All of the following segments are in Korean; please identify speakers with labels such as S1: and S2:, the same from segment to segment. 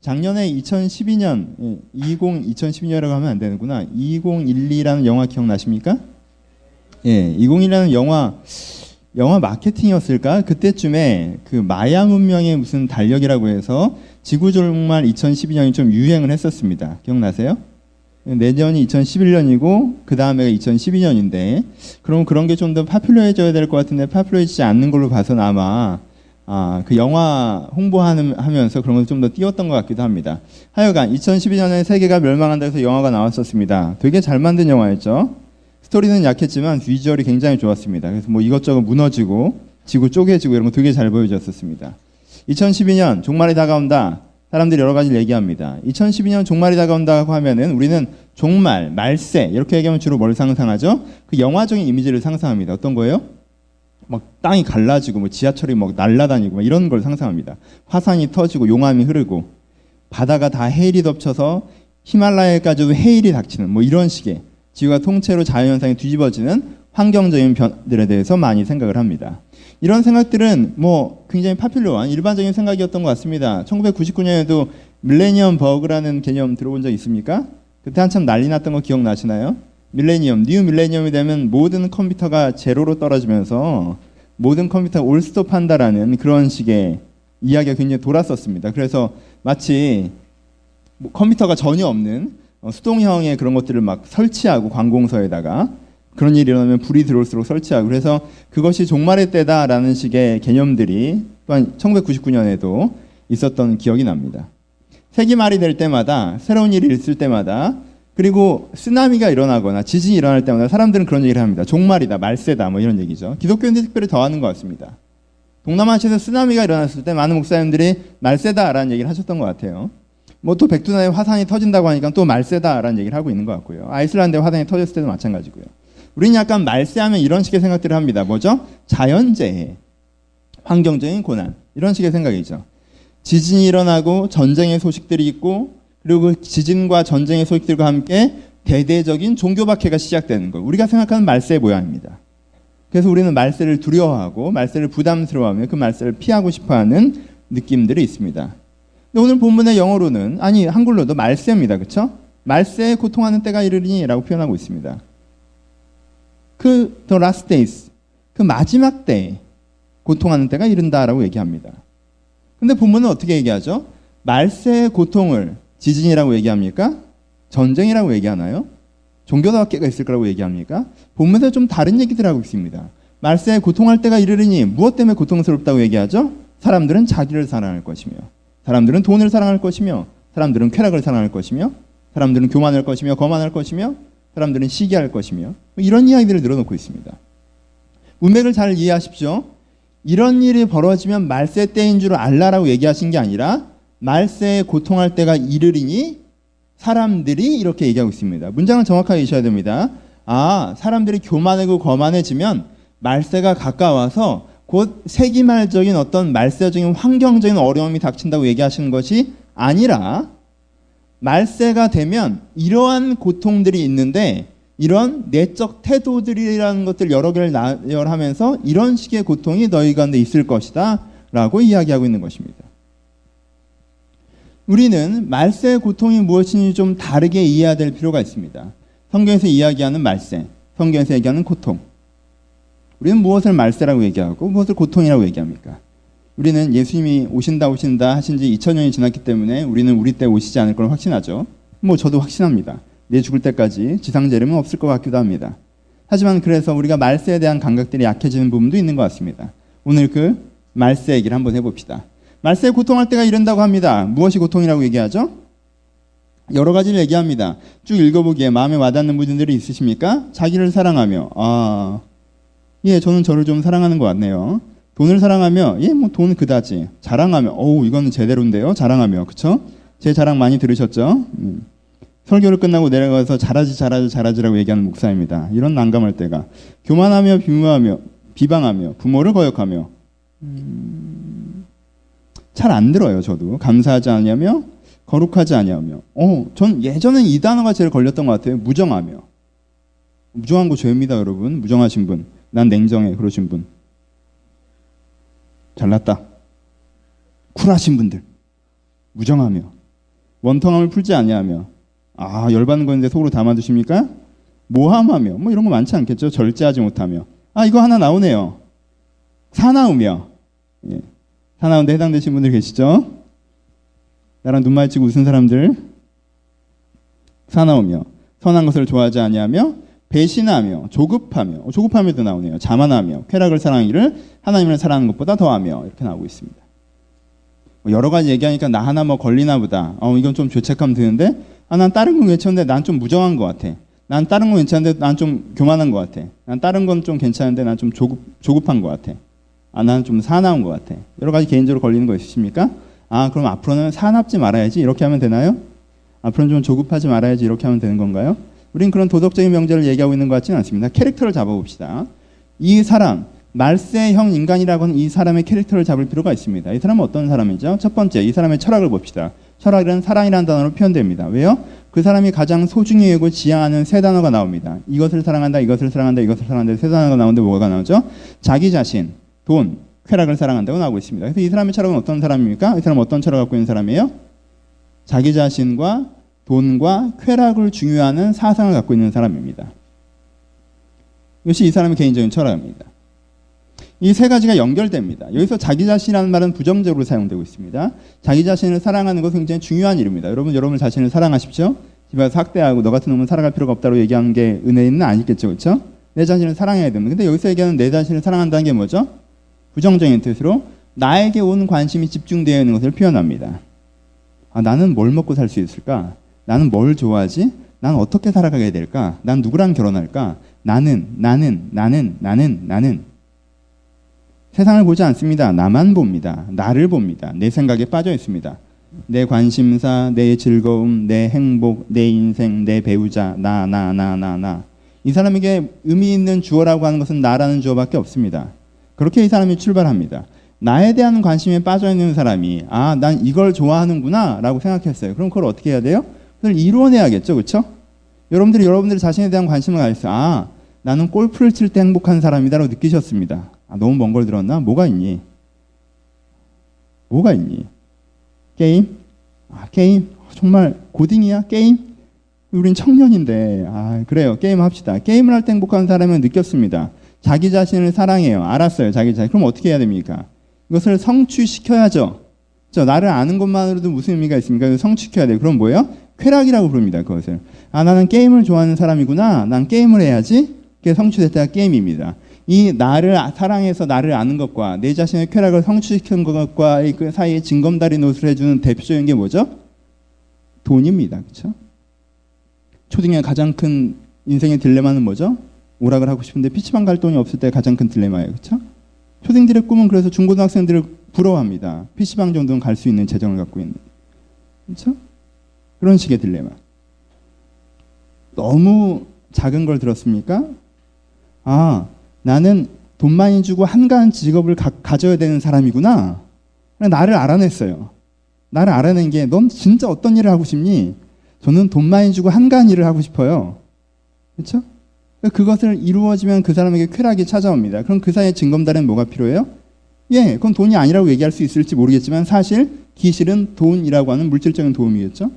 S1: 작년에 2012년, 2012년이라고 하면 안 되는구나. 2012라는 영화 기억나십니까? 예, 2012라는 영화 마케팅이었을까? 그때쯤에 그 마야 문명의 무슨 달력이라고 해서 지구 종말 2012년이 좀 유행을 했었습니다. 기억나세요? 내년이 2011년이고 그 다음에가 2012년인데 그럼 그런 게 좀 더 파퓰러해져야 될 것 같은데 파퓰러해지지 않는 걸로 봐서는 아마 그 영화 홍보하면서 그런 걸 좀 더 띄웠던 것 같기도 합니다. 하여간 2012년에 세계가 멸망한다 해서 영화가 나왔었습니다. 되게 잘 만든 영화였죠. 스토리는 약했지만 비주얼이 굉장히 좋았습니다. 그래서 뭐 이것저것 무너지고 지구 쪼개지고 이런 거 되게 잘 보여줬었습니다. 2012년 종말이 다가온다. 사람들이 여러 가지를 얘기합니다. 2012년 종말이 다가온다고 하면은 우리는 종말, 말세 이렇게 얘기하면 주로 뭘 상상하죠? 그 영화적인 이미지를 상상합니다. 어떤 거예요? 막 땅이 갈라지고 뭐 지하철이 막 날아다니고 막 이런 걸 상상합니다. 화산이 터지고 용암이 흐르고 바다가 다 해일이 덮쳐서 히말라야까지도 해일이 닥치는 뭐 이런 식의 지구가 통째로 자연현상이 뒤집어지는 환경적인 변들에 대해서 많이 생각을 합니다. 이런 생각들은 뭐 굉장히 파퓰러한 일반적인 생각이었던 것 같습니다. 1999년에도 밀레니엄 버그라는 개념 들어본 적 있습니까? 그때 한참 난리 났던 거 기억나시나요? 뉴 밀레니엄이 되면 모든 컴퓨터가 제로로 떨어지면서 모든 컴퓨터가 올스톱한다라는 그런 식의 이야기가 굉장히 돌았었습니다. 그래서 마치 뭐 컴퓨터가 전혀 없는 수동형의 그런 것들을 막 설치하고 관공서에다가 그런 일이 일어나면 불이 들어올수록 설치하고 그래서 그것이 종말의 때다라는 식의 개념들이 또한 1999년에도 있었던 기억이 납니다. 세기 말이 될 때마다 새로운 일이 있을 때마다 그리고 쓰나미가 일어나거나 지진이 일어날 때마다 사람들은 그런 얘기를 합니다. 종말이다, 말세다 뭐 이런 얘기죠. 기독교인들이 특별히 더하는 것 같습니다. 동남아시아에서 쓰나미가 일어났을 때 많은 목사님들이 말세다라는 얘기를 하셨던 것 같아요. 뭐 또 백두산에 화산이 터진다고 하니까 또 말세다라는 얘기를 하고 있는 것 같고요. 아이슬란드에 화산이 터졌을 때도 마찬가지고요. 우리는 약간 말세하면 이런 식의 생각들을 합니다. 뭐죠? 자연재해, 환경적인 고난 이런 식의 생각이죠. 지진이 일어나고 전쟁의 소식들이 있고 그리고 그 지진과 전쟁의 소식들과 함께 대대적인 종교박해가 시작되는 것. 우리가 생각하는 말세의 모양입니다. 그래서 우리는 말세를 두려워하고 말세를 부담스러워하며 그 말세를 피하고 싶어하는 느낌들이 있습니다. 근데 오늘 본문의 영어로는 아니 한글로도 말세입니다. 그렇죠? 말세에 고통하는 때가 이르리니 라고 표현하고 있습니다. The last days, 그 마지막 때에 고통하는 때가 이른다라고 얘기합니다. 근데 본문은 어떻게 얘기하죠? 말세의 고통을 지진이라고 얘기합니까? 전쟁이라고 얘기하나요? 종교박해가 있을 거라고 얘기합니까? 본문에서 좀 다른 얘기들 하고 있습니다. 말세에 고통할 때가 이르리니 무엇 때문에 고통스럽다고 얘기하죠? 사람들은 자기를 사랑할 것이며 사람들은 돈을 사랑할 것이며 사람들은 쾌락을 사랑할 것이며 사람들은 교만할 것이며 거만할 것이며 사람들은 시기할 것이며 이런 이야기들을 늘어놓고 있습니다. 문맥을 잘 이해하십시오. 이런 일이 벌어지면 말세 때인 줄 알라라고 얘기하신 게 아니라 말세에 고통할 때가 이르리니 사람들이 이렇게 얘기하고 있습니다. 문장을 정확하게 읽으셔야 됩니다. 사람들이 교만하고 거만해지면 말세가 가까워서 곧 세기말적인 어떤 말세적인 환경적인 어려움이 닥친다고 얘기하시는 것이 아니라 말세가 되면 이러한 고통들이 있는데 이런 내적 태도들이라는 것들 여러 개를 나열하면서 이런 식의 고통이 너희 가운데 있을 것이다 라고 이야기하고 있는 것입니다. 우리는 말세의 고통이 무엇인지 좀 다르게 이해해야 될 필요가 있습니다. 성경에서 이야기하는 말세, 성경에서 얘기하는 고통. 우리는 무엇을 말세라고 얘기하고 무엇을 고통이라고 얘기합니까? 우리는 예수님이 오신다 하신 지 2000년이 지났기 때문에 우리는 우리 때 오시지 않을 걸 확신하죠. 뭐 저도 확신합니다. 내 죽을 때까지 지상재림은 없을 것 같기도 합니다. 하지만 그래서 우리가 말세에 대한 감각들이 약해지는 부분도 있는 것 같습니다. 오늘 그 말세 얘기를 한번 해봅시다. 말세에 고통할 때가 이른다고 합니다. 무엇이 고통이라고 얘기하죠? 여러 가지를 얘기합니다. 쭉 읽어보기에 마음에 와닿는 부분들이 있으십니까? 자기를 사랑하며 저는 저를 좀 사랑하는 것 같네요. 돈을 사랑하며 뭐 돈 그다지. 자랑하며 이거는 제대로인데요. 자랑하며 그쵸? 제 자랑 많이 들으셨죠? 설교를 끝나고 내려가서 잘하지라고 얘기하는 목사입니다. 이런 난감할 때가 교만하며 비방하며 부모를 거역하며 잘 안 들어요. 저도 감사하지 않으며 거룩하지 아니하며 전 예전엔 이 단어가 제일 걸렸던 것 같아요. 무정하며. 무정한 거 죄입니다. 여러분. 무정하신 분. 난 냉정해. 그러신 분. 잘났다. 쿨하신 분들. 무정하며. 원통함을 풀지 아니하며. 아, 열받는 건데 속으로 담아두십니까? 모함하며. 뭐 이런 거 많지 않겠죠? 절제하지 못하며. 아, 이거 하나 나오네요. 사나우며. 예. 사나운데 해당되신 분들 계시죠? 나랑 눈 마주치고 웃은 사람들. 사나우며. 선한 것을 좋아하지 아니하며 배신하며 조급하며. 조급하며도 나오네요. 자만하며 쾌락을 사랑하기를 하나님을 사랑하는 것보다 더하며. 이렇게 나오고 있습니다. 여러 가지 얘기하니까 나 하나 뭐 걸리나 보다. 이건 좀 죄책감 드는데, 난 다른 건 괜찮은데 난 좀 무정한 것 같아. 난 다른 건 괜찮은데 난 좀 교만한 것 같아. 난 다른 건 좀 괜찮은데 난 좀 조급한 것 같아. 나는 좀 사나운 것 같아. 여러 가지 개인적으로 걸리는 거 있으십니까? 그럼 앞으로는 사납지 말아야지 이렇게 하면 되나요? 앞으로는 좀 조급하지 말아야지 이렇게 하면 되는 건가요? 우린 그런 도덕적인 명제를 얘기하고 있는 것 같지는 않습니다. 캐릭터를 잡아봅시다. 이 사람, 말세형 인간이라고 하는 이 사람의 캐릭터를 잡을 필요가 있습니다. 이 사람은 어떤 사람이죠? 첫 번째, 이 사람의 철학을 봅시다. 철학이란 사랑이라는 단어로 표현됩니다. 왜요? 그 사람이 가장 소중히 여기고 지향하는 세 단어가 나옵니다. 이것을 사랑한다, 이것을 사랑한다, 이것을 사랑한다. 세 단어가 나오는데 뭐가 나오죠? 자기 자신, 돈, 쾌락을 사랑한다고 나오고 있습니다. 그래서 이 사람의 철학은 어떤 사람입니까? 이 사람은 어떤 철학을 갖고 있는 사람이에요? 자기 자신과 돈과 쾌락을 중요하는 사상을 갖고 있는 사람입니다. 이것이 이 사람의 개인적인 철학입니다. 이 세 가지가 연결됩니다. 여기서 자기 자신이라는 말은 부정적으로 사용되고 있습니다. 자기 자신을 사랑하는 것은 굉장히 중요한 일입니다. 여러분 자신을 사랑하십시오. 집에서 학대하고 너 같은 놈은 살아갈 필요가 없다고 얘기하는 게 은혜는 아니겠죠. 그렇죠? 내 자신을 사랑해야 됩니다. 근데 여기서 얘기하는 내 자신을 사랑한다는 게 뭐죠? 부정적인 뜻으로 나에게 온 관심이 집중되어 있는 것을 표현합니다. 나는 뭘 먹고 살 수 있을까? 나는 뭘 좋아하지? 난 어떻게 살아가게 될까? 난 누구랑 결혼할까? 나는. 세상을 보지 않습니다. 나만 봅니다. 나를 봅니다. 내 생각에 빠져 있습니다. 내 관심사, 내 즐거움, 내 행복, 내 인생, 내 배우자, 나. 이 사람에게 의미 있는 주어라고 하는 것은 나라는 주어밖에 없습니다. 그렇게 이 사람이 출발합니다. 나에 대한 관심에 빠져 있는 사람이 난 이걸 좋아하는구나 라고 생각했어요. 그럼 그걸 어떻게 해야 돼요? 그걸 이루어내야겠죠. 그렇죠? 여러분들이 자신에 대한 관심을 가졌어요. 나는 골프를 칠 때 행복한 사람이다 라고 느끼셨습니다. 너무 먼 걸 들었나? 뭐가 있니? 게임? 게임? 정말 고딩이야? 게임? 우린 청년인데 그래요. 게임 합시다. 게임을 할 때 행복한 사람은 느꼈습니다. 자기 자신을 사랑해요. 알았어요. 자기 자신. 그럼 어떻게 해야 됩니까? 이것을 성취시켜야죠. 나를 아는 것만으로도 무슨 의미가 있습니까? 성취시켜야 돼요. 그럼 뭐예요? 쾌락이라고 부릅니다. 그것을. 나는 게임을 좋아하는 사람이구나. 난 게임을 해야지. 그게 성취됐다가 게임입니다. 이 나를 사랑해서 나를 아는 것과 내 자신의 쾌락을 성취시키는 것과의 그 사이에 징검다리 노릇을 해주는 대표적인 게 뭐죠? 돈입니다. 그렇죠? 초딩의 가장 큰 인생의 딜레마는 뭐죠? 오락을 하고 싶은데 PC방 갈 돈이 없을 때 가장 큰 딜레마예요. 그렇죠? 초딩들의 꿈은 그래서 중고등학생들을 부러워합니다. PC방 정도는 갈 수 있는 재정을 갖고 있는. 그렇죠? 그런 식의 딜레마. 너무 작은 걸 들었습니까? 나는 돈 많이 주고 한가한 직업을 가져야 되는 사람이구나. 나를 알아냈어요. 나를 알아낸 게 넌 진짜 어떤 일을 하고 싶니? 저는 돈 많이 주고 한가한 일을 하고 싶어요. 그렇죠? 그것을 이루어지면 그 사람에게 쾌락이 찾아옵니다. 그럼 그 사이에 징검다리는 뭐가 필요해요? 그건 돈이 아니라고 얘기할 수 있을지 모르겠지만 사실 기실은 돈이라고 하는 물질적인 도움이겠죠.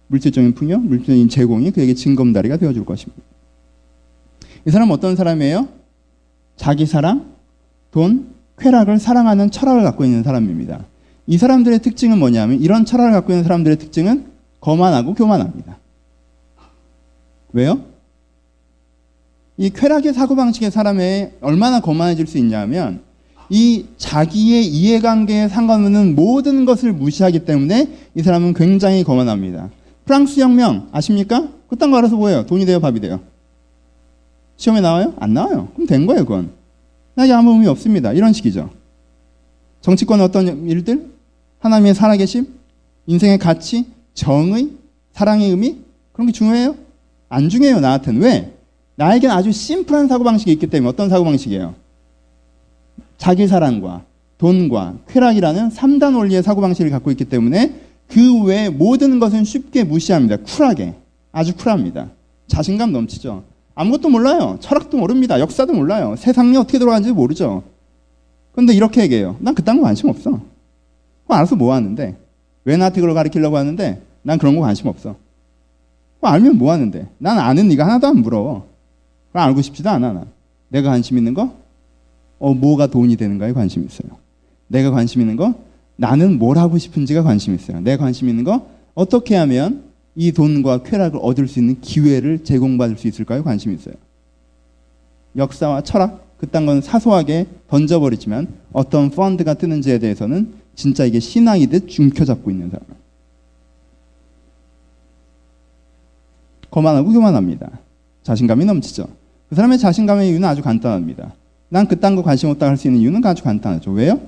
S1: 물질적인 풍요, 물질적인 제공이 그에게 징검다리가 되어줄 것입니다. 이 사람은 어떤 사람이에요? 자기 사랑, 돈, 쾌락을 사랑하는 철학을 갖고 있는 사람입니다. 이 사람들의 특징은 뭐냐면 이런 철학을 갖고 있는 사람들의 특징은 거만하고 교만합니다. 왜요? 이 쾌락의 사고방식의 사람에 얼마나 거만해질 수 있냐면 이 자기의 이해관계에 상관없는 모든 것을 무시하기 때문에 이 사람은 굉장히 거만합니다. 프랑스 혁명 아십니까? 그딴 거 알아서 뭐예요? 돈이 돼요? 밥이 돼요? 시험에 나와요? 안 나와요. 그럼 된 거예요, 그건. 나에게 아무 의미 없습니다. 이런 식이죠. 정치권의 어떤 일들? 하나님의 살아계심? 인생의 가치? 정의? 사랑의 의미? 그런 게 중요해요? 안 중요해요, 나한테는. 왜? 나에게는 아주 심플한 사고방식이 있기 때문에. 어떤 사고방식이에요? 자기 사랑과 돈과 쾌락이라는 3단 원리의 사고방식을 갖고 있기 때문에 그 외의 모든 것은 쉽게 무시합니다. 쿨하게. 아주 쿨합니다. 자신감 넘치죠. 아무것도 몰라요. 철학도 모릅니다. 역사도 몰라요. 세상이 어떻게 돌아가는지 모르죠. 그런데 이렇게 얘기해요. 난 그딴 거 관심 없어. 알아서 뭐 하는데? 왜 나한테 그걸 가르치려고 하는데? 난 그런 거 관심 없어. 알면 뭐 하는데? 난 아는 네가 하나도 안 부러워. 알고 싶지도 않아. 난. 내가 관심 있는 거? 뭐가 돈이 되는가에 관심 있어요. 내가 관심 있는 거? 나는 뭘 하고 싶은지가 관심 있어요. 내가 관심 있는 거? 어떻게 하면 이 돈과 쾌락을 얻을 수 있는 기회를 제공받을 수 있을까요? 관심 있어요. 역사와 철학, 그딴 건 사소하게 던져버리지만 어떤 펀드가 뜨는지에 대해서는 진짜 이게 신앙이듯 움켜잡고 있는 사람. 거만하고 교만합니다. 자신감이 넘치죠. 그 사람의 자신감의 이유는 아주 간단합니다. 난 그딴 거 관심 없다 할 수 있는 이유는 아주 간단하죠. 왜요?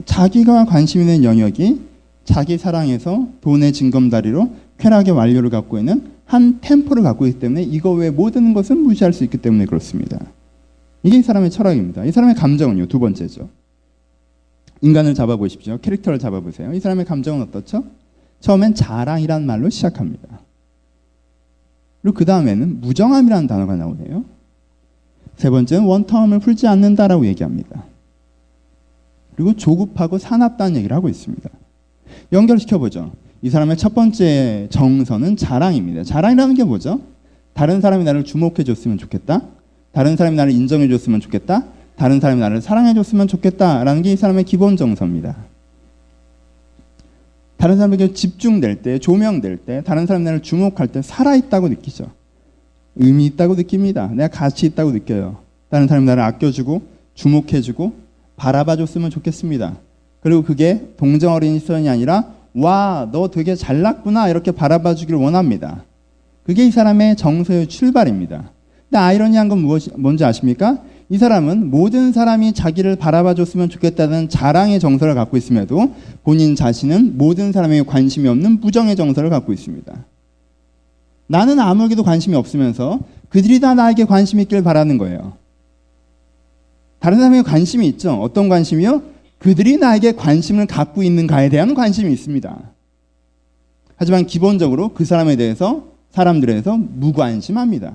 S1: 자기가 관심 있는 영역이 자기 사랑에서 돈의 징검다리로 쾌락의 완료를 갖고 있는 한 템포를 갖고 있기 때문에 이거 외에 모든 것은 무시할 수 있기 때문에 그렇습니다. 이게 이 사람의 철학입니다. 이 사람의 감정은요. 두 번째죠. 인간을 잡아보십시오. 캐릭터를 잡아보세요. 이 사람의 감정은 어떻죠? 처음엔 자랑이란 말로 시작합니다. 그리고 그 다음에는 무정함이라는 단어가 나오네요. 세 번째는 원통함을 풀지 않는다라고 얘기합니다. 그리고 조급하고 사납다는 얘기를 하고 있습니다. 연결시켜보죠. 이 사람의 첫 번째 정서는 자랑입니다. 자랑이라는 게 뭐죠? 다른 사람이 나를 주목해줬으면 좋겠다. 다른 사람이 나를 인정해줬으면 좋겠다. 다른 사람이 나를 사랑해줬으면 좋겠다라는 게 이 사람의 기본 정서입니다. 다른 사람에게 집중될 때, 조명될 때, 다른 사람이 나를 주목할 때 살아있다고 느끼죠. 의미 있다고 느낍니다. 내가 가치 있다고 느껴요. 다른 사람이 나를 아껴주고 주목해주고 바라봐줬으면 좋겠습니다. 그리고 그게 동정어린 시선이 아니라 와, 너 되게 잘났구나 이렇게 바라봐주기를 원합니다. 그게 이 사람의 정서의 출발입니다. 근데 아이러니한 건 뭔지 아십니까? 이 사람은 모든 사람이 자기를 바라봐줬으면 좋겠다는 자랑의 정서를 갖고 있음에도 본인 자신은 모든 사람에게 관심이 없는 부정의 정서를 갖고 있습니다. 나는 아무에게도 관심이 없으면서 그들이 다 나에게 관심 있길 바라는 거예요. 다른 사람에게 관심이 있죠. 어떤 관심이요? 그들이 나에게 관심을 갖고 있는가에 대한 관심이 있습니다. 하지만 기본적으로 그 사람에 대해서 사람들에서 무관심합니다.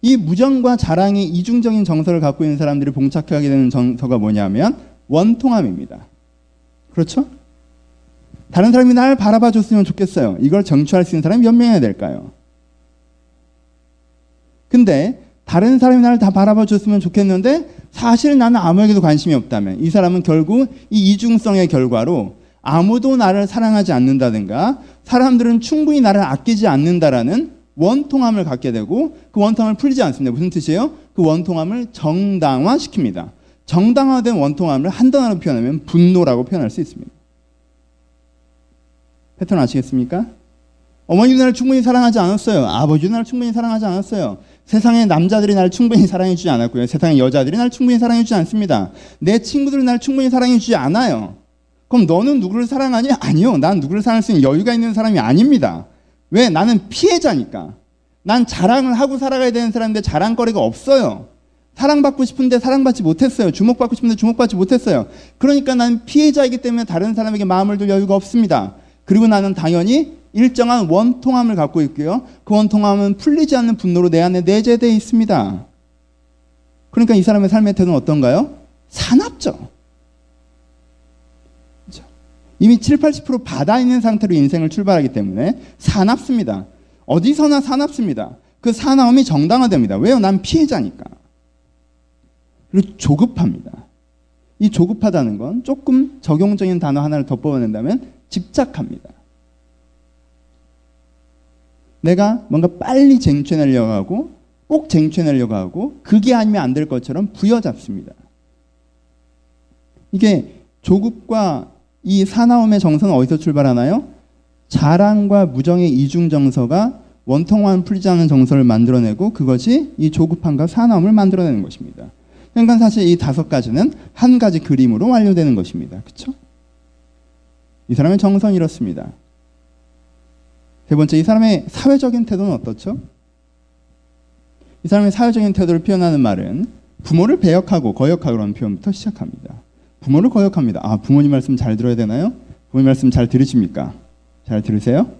S1: 이 무정과 자랑의 이중적인 정서를 갖고 있는 사람들이 봉착하게 되는 정서가 뭐냐면 원통함입니다. 그렇죠? 다른 사람이 나를 바라봐 줬으면 좋겠어요. 이걸 정취할 수 있는 사람이 몇 명이나 될까요? 근데 다른 사람이 나를 다 바라봐 줬으면 좋겠는데 사실 나는 아무에게도 관심이 없다면 이 사람은 결국 이 이중성의 결과로 아무도 나를 사랑하지 않는다든가 사람들은 충분히 나를 아끼지 않는다라는 원통함을 갖게 되고 그 원통함을 풀리지 않습니다. 무슨 뜻이에요? 그 원통함을 정당화시킵니다. 정당화된 원통함을 한 단어로 표현하면 분노라고 표현할 수 있습니다. 패턴 아시겠습니까? 어머니도 나를 충분히 사랑하지 않았어요. 아버지도 나를 충분히 사랑하지 않았어요. 세상의 남자들이 나를 충분히 사랑해주지 않았고요. 세상의 여자들이 나를 충분히 사랑해주지 않습니다. 내 친구들은 나를 충분히 사랑해주지 않아요. 그럼 너는 누구를 사랑하니? 아니요. 난 누구를 사랑할 수 있는 여유가 있는 사람이 아닙니다. 왜? 나는 피해자니까. 난 자랑을 하고 살아가야 되는 사람인데 자랑거리가 없어요. 사랑받고 싶은데 사랑받지 못했어요. 주목받고 싶은데 주목받지 못했어요. 그러니까 나는 피해자이기 때문에 다른 사람에게 마음을 둘 여유가 없습니다. 그리고 나는 당연히 일정한 원통함을 갖고 있고요. 그 원통함은 풀리지 않는 분노로 내 안에 내재되어 있습니다. 그러니까 이 사람의 삶의 태도는 어떤가요? 사납죠. 그렇죠? 이미 70~80% 받아 있는 상태로 인생을 출발하기 때문에 사납습니다. 어디서나 사납습니다. 그 사나움이 정당화됩니다. 왜요? 난 피해자니까. 그리고 조급합니다. 이 조급하다는 건 조금 적용적인 단어 하나를 덧붙여낸다면 집착합니다. 내가 뭔가 빨리 쟁취해내려고 하고 꼭 쟁취해내려고 하고 그게 아니면 안 될 것처럼 부여잡습니다. 이게 조급과 이 사나움의 정서는 어디서 출발하나요? 자랑과 무정의 이중정서가 원통함을 풀지 않는 정서를 만들어내고 그것이 이 조급함과 사나움을 만들어내는 것입니다. 그러니까 사실 이 5가지는 한 가지 그림으로 완료되는 것입니다. 그렇죠? 이 사람의 정서는 이렇습니다. 세 번째, 이 사람의 사회적인 태도는 어떻죠? 이 사람의 사회적인 태도를 표현하는 말은 부모를 배역하고 거역하고라는 표현부터 시작합니다. 부모를 거역합니다. 아, 부모님 말씀 잘 들어야 되나요? 부모님 말씀 잘 들으십니까? 잘 들으세요?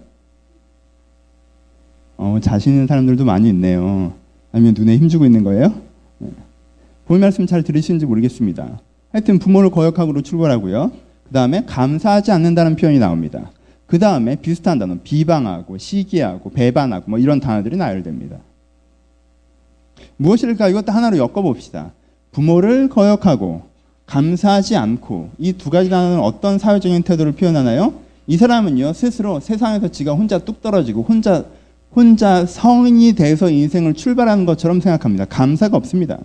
S1: 자신 있는 사람들도 많이 있네요. 아니면 눈에 힘주고 있는 거예요? 네. 부모님 말씀 잘 들으시는지 모르겠습니다. 하여튼 부모를 거역하고로 출발하고요. 그 다음에 감사하지 않는다는 표현이 나옵니다. 그 다음에 비슷한 단어, 비방하고 시기하고 배반하고 뭐 이런 단어들이 나열됩니다. 무엇일까? 이것도 하나로 엮어봅시다. 부모를 거역하고 감사하지 않고, 이 두 가지 단어는 어떤 사회적인 태도를 표현하나요? 이 사람은요, 스스로 세상에서 지가 혼자 뚝 떨어지고 혼자 성인이 돼서 인생을 출발하는 것처럼 생각합니다. 감사가 없습니다.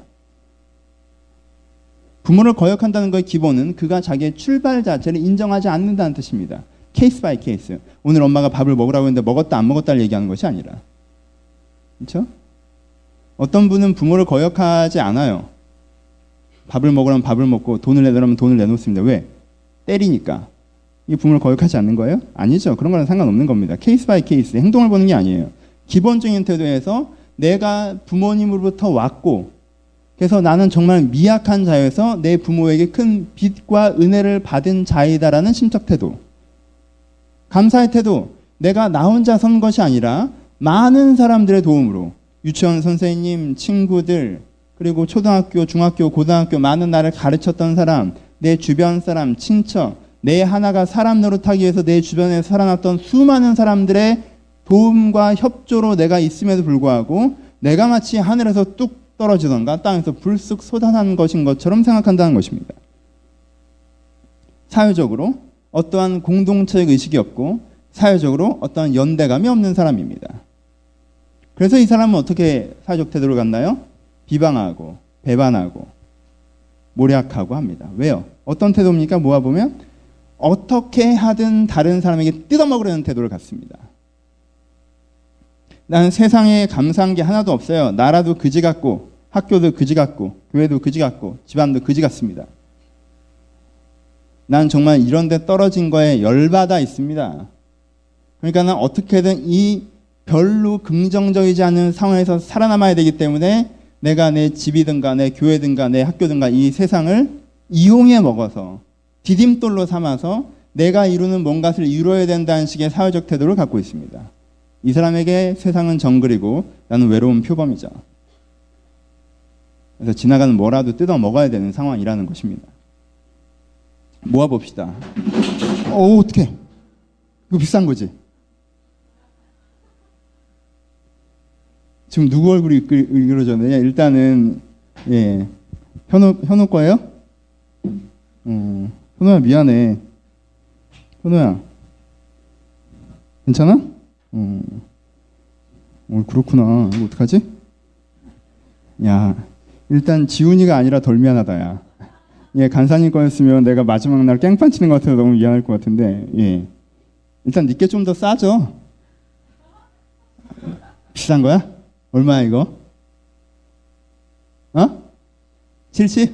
S1: 부모를 거역한다는 것의 기본은 그가 자기의 출발 자체를 인정하지 않는다는 뜻입니다. 케이스 바이 케이스. 오늘 엄마가 밥을 먹으라고 했는데 먹었다 안 먹었다를 얘기하는 것이 아니라, 그렇죠? 어떤 분은 부모를 거역하지 않아요. 밥을 먹으라면 밥을 먹고 돈을 내놓으면 돈을 내놓습니다. 왜? 때리니까. 이 부모를 거역하지 않는 거예요? 아니죠. 그런 거랑 상관없는 겁니다. 케이스 바이 케이스, 행동을 보는 게 아니에요. 기본적인 태도에서 내가 부모님으로부터 왔고, 그래서 나는 정말 미약한 자여서 내 부모에게 큰 빚과 은혜를 받은 자이다라는 심적 태도. 감사의 태도, 내가 나 혼자 선 것이 아니라 많은 사람들의 도움으로, 유치원 선생님, 친구들, 그리고 초등학교, 중학교, 고등학교 많은 나를 가르쳤던 사람, 내 주변 사람, 친척, 내 하나가 사람 노릇하기 위해서 내 주변에 살아났던 수많은 사람들의 도움과 협조로 내가 있음에도 불구하고 내가 마치 하늘에서 뚝 떨어지던가 땅에서 불쑥 솟아난 것인 것처럼 생각한다는 것입니다. 사회적으로 어떠한 공동체의 의식이 없고 사회적으로 어떠한 연대감이 없는 사람입니다. 그래서 이 사람은 어떻게 사회적 태도를 갖나요? 비방하고 배반하고 모략하고 합니다. 왜요? 어떤 태도입니까? 모아보면 어떻게 하든 다른 사람에게 뜯어먹으려는 태도를 갖습니다. 나는 세상에 감사한 게 하나도 없어요. 나라도 그지 같고 학교도 그지 같고 교회도 그지 같고 집안도 그지 같습니다. 난 정말 이런 데 떨어진 거에 열받아 있습니다. 그러니까 난 어떻게든 이 별로 긍정적이지 않은 상황에서 살아남아야 되기 때문에 내가 내 집이든가 내 교회든가 내 학교든가 이 세상을 이용해 먹어서 디딤돌로 삼아서 내가 이루는 뭔가를 이루어야 된다는 식의 사회적 태도를 갖고 있습니다. 이 사람에게 세상은 정글이고 나는 외로운 표범이죠. 그래서 지나가는 뭐라도 뜯어 먹어야 되는 상황이라는 것입니다. 모아봅시다. 어떡해. 이거 비싼 거지? 지금 누구 얼굴이 일그러졌느냐? 일단은 현우 거예요? 현우야 미안해. 현우야 괜찮아? 그렇구나. 이거 어떡하지? 야, 일단 지훈이가 아니라 덜 미안하다. 야, 간사님 거였으면 내가 마지막 날 깽판 치는 것 같아서 너무 미안할 것 같은데, 일단 니께 좀 더 싸죠. 비싼 거야? 얼마야 이거? 70?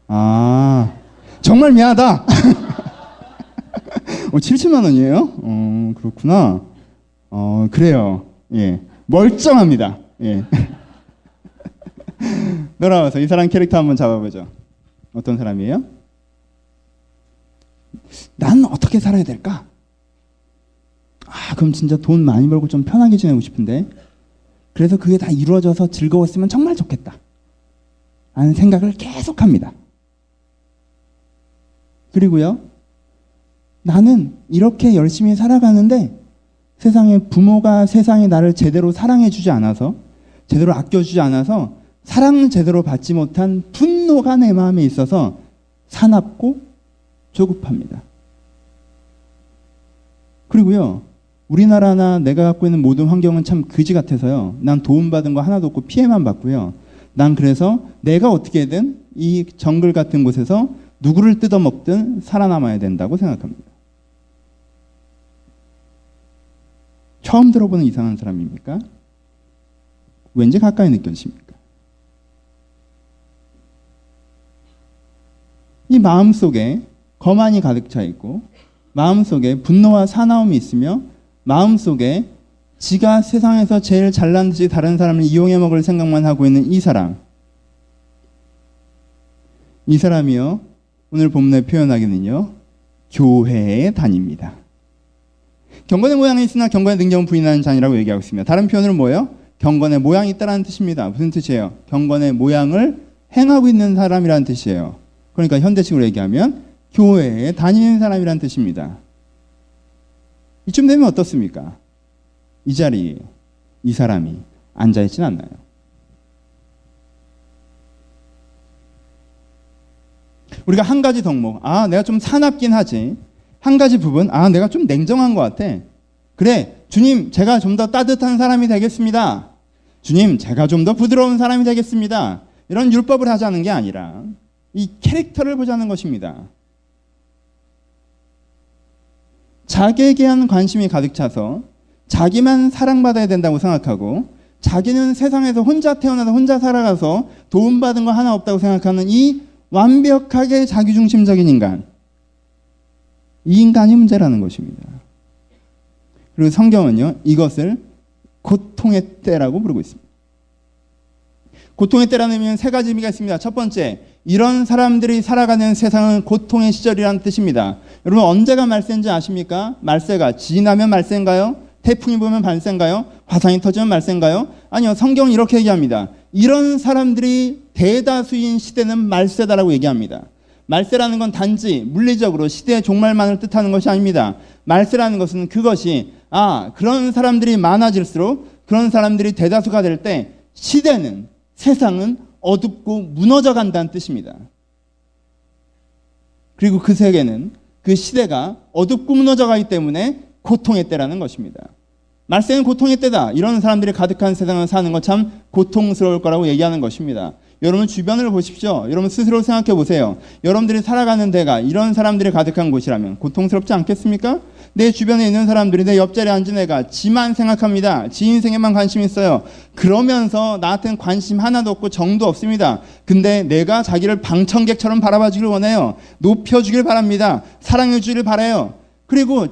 S1: 아, 정말 미안하다. 70만 원이에요? 그렇구나. 그래요. 멀쩡합니다. 돌아와서 이 사람 캐릭터 한번 잡아보죠. 어떤 사람이에요? 난 어떻게 살아야 될까? 그럼 진짜 돈 많이 벌고 좀 편하게 지내고 싶은데, 그래서 그게 다 이루어져서 즐거웠으면 정말 좋겠다 라는 생각을 계속합니다. 그리고요, 나는 이렇게 열심히 살아가는데 세상에 부모가 세상에 나를 제대로 사랑해주지 않아서, 제대로 아껴주지 않아서 사랑을 제대로 받지 못한 분노가 내 마음에 있어서 사납고 조급합니다. 그리고요, 우리나라나 내가 갖고 있는 모든 환경은 참 그지 같아서요, 난 도움받은 거 하나도 없고 피해만 받고요, 난 그래서 내가 어떻게든 이 정글 같은 곳에서 누구를 뜯어먹든 살아남아야 된다고 생각합니다. 처음 들어보는 이상한 사람입니까? 왠지 가까이 느껴지십니까? 이 마음속에 거만이 가득 차 있고 마음속에 분노와 사나움이 있으며 마음속에 지가 세상에서 제일 잘난 듯이 다른 사람을 이용해 먹을 생각만 하고 있는 이 사람. 이 사람이요, 오늘 본문에 표현하기는요, 교회에 다닙니다. 경건의 모양이 있으나 경건의 능력은 부인하는 자니라고 얘기하고 있습니다. 다른 표현으로 뭐예요? 경건의 모양이 있다라는 뜻입니다. 무슨 뜻이에요? 경건의 모양을 행하고 있는 사람이라는 뜻이에요. 그러니까 현대식으로 얘기하면 교회에 다니는 사람이라는 뜻입니다. 이쯤 되면 어떻습니까? 이 자리에 이 사람이 앉아있진 않나요? 우리가 한 가지 덕목, 내가 좀 사납긴 하지. 한 가지 부분, 내가 좀 냉정한 것 같아. 그래, 주님, 제가 좀 더 따뜻한 사람이 되겠습니다. 주님, 제가 좀 더 부드러운 사람이 되겠습니다. 이런 율법을 하자는 게 아니라 이 캐릭터를 보자는 것입니다. 자기에게한 관심이 가득 차서 자기만 사랑받아야 된다고 생각하고 자기는 세상에서 혼자 태어나서 혼자 살아가서 도움받은 거 하나 없다고 생각하는 이 완벽하게 자기중심적인 인간, 이 인간이 문제라는 것입니다. 그리고 성경은요, 이것을 고통의 때라고 부르고 있습니다. 고통의 때라는 의미는 세 가지 의미가 있습니다. 첫 번째, 이런 사람들이 살아가는 세상은 고통의 시절이라는 뜻입니다. 여러분, 언제가 말세인지 아십니까? 말세가 지나면 말세인가요? 태풍이 불면 말세인가요? 화산이 터지면 말세인가요? 아니요, 성경은 이렇게 얘기합니다. 이런 사람들이 대다수인 시대는 말세다라고 얘기합니다. 말세라는 건 단지 물리적으로 시대의 종말만을 뜻하는 것이 아닙니다. 말세라는 것은 그것이 그런 사람들이 많아질수록, 그런 사람들이 대다수가 될 때 시대는, 세상은 어둡고 무너져 간다는 뜻입니다. 그리고 그 세계는, 그 시대가 어둡고 무너져 가기 때문에 고통의 때라는 것입니다. 말세는 고통의 때다. 이런 사람들이 가득한 세상을 사는 것 참 고통스러울 거라고 얘기하는 것입니다. 여러분 주변을 보십시오. 여러분 스스로 생각해 보세요. 여러분들이 살아가는 데가 이런 사람들이 가득한 곳이라면 고통스럽지 않겠습니까? 내 주변에 있는 사람들이, 내 옆자리에 앉은 애가 지만 생각합니다. 지 인생에만 관심이 있어요. 그러면서 나한테는 관심 하나도 없고 정도 없습니다. 근데 내가 자기를 방청객처럼 바라봐주길 원해요. 높여주길 바랍니다. 사랑해주길 바라요. 그리고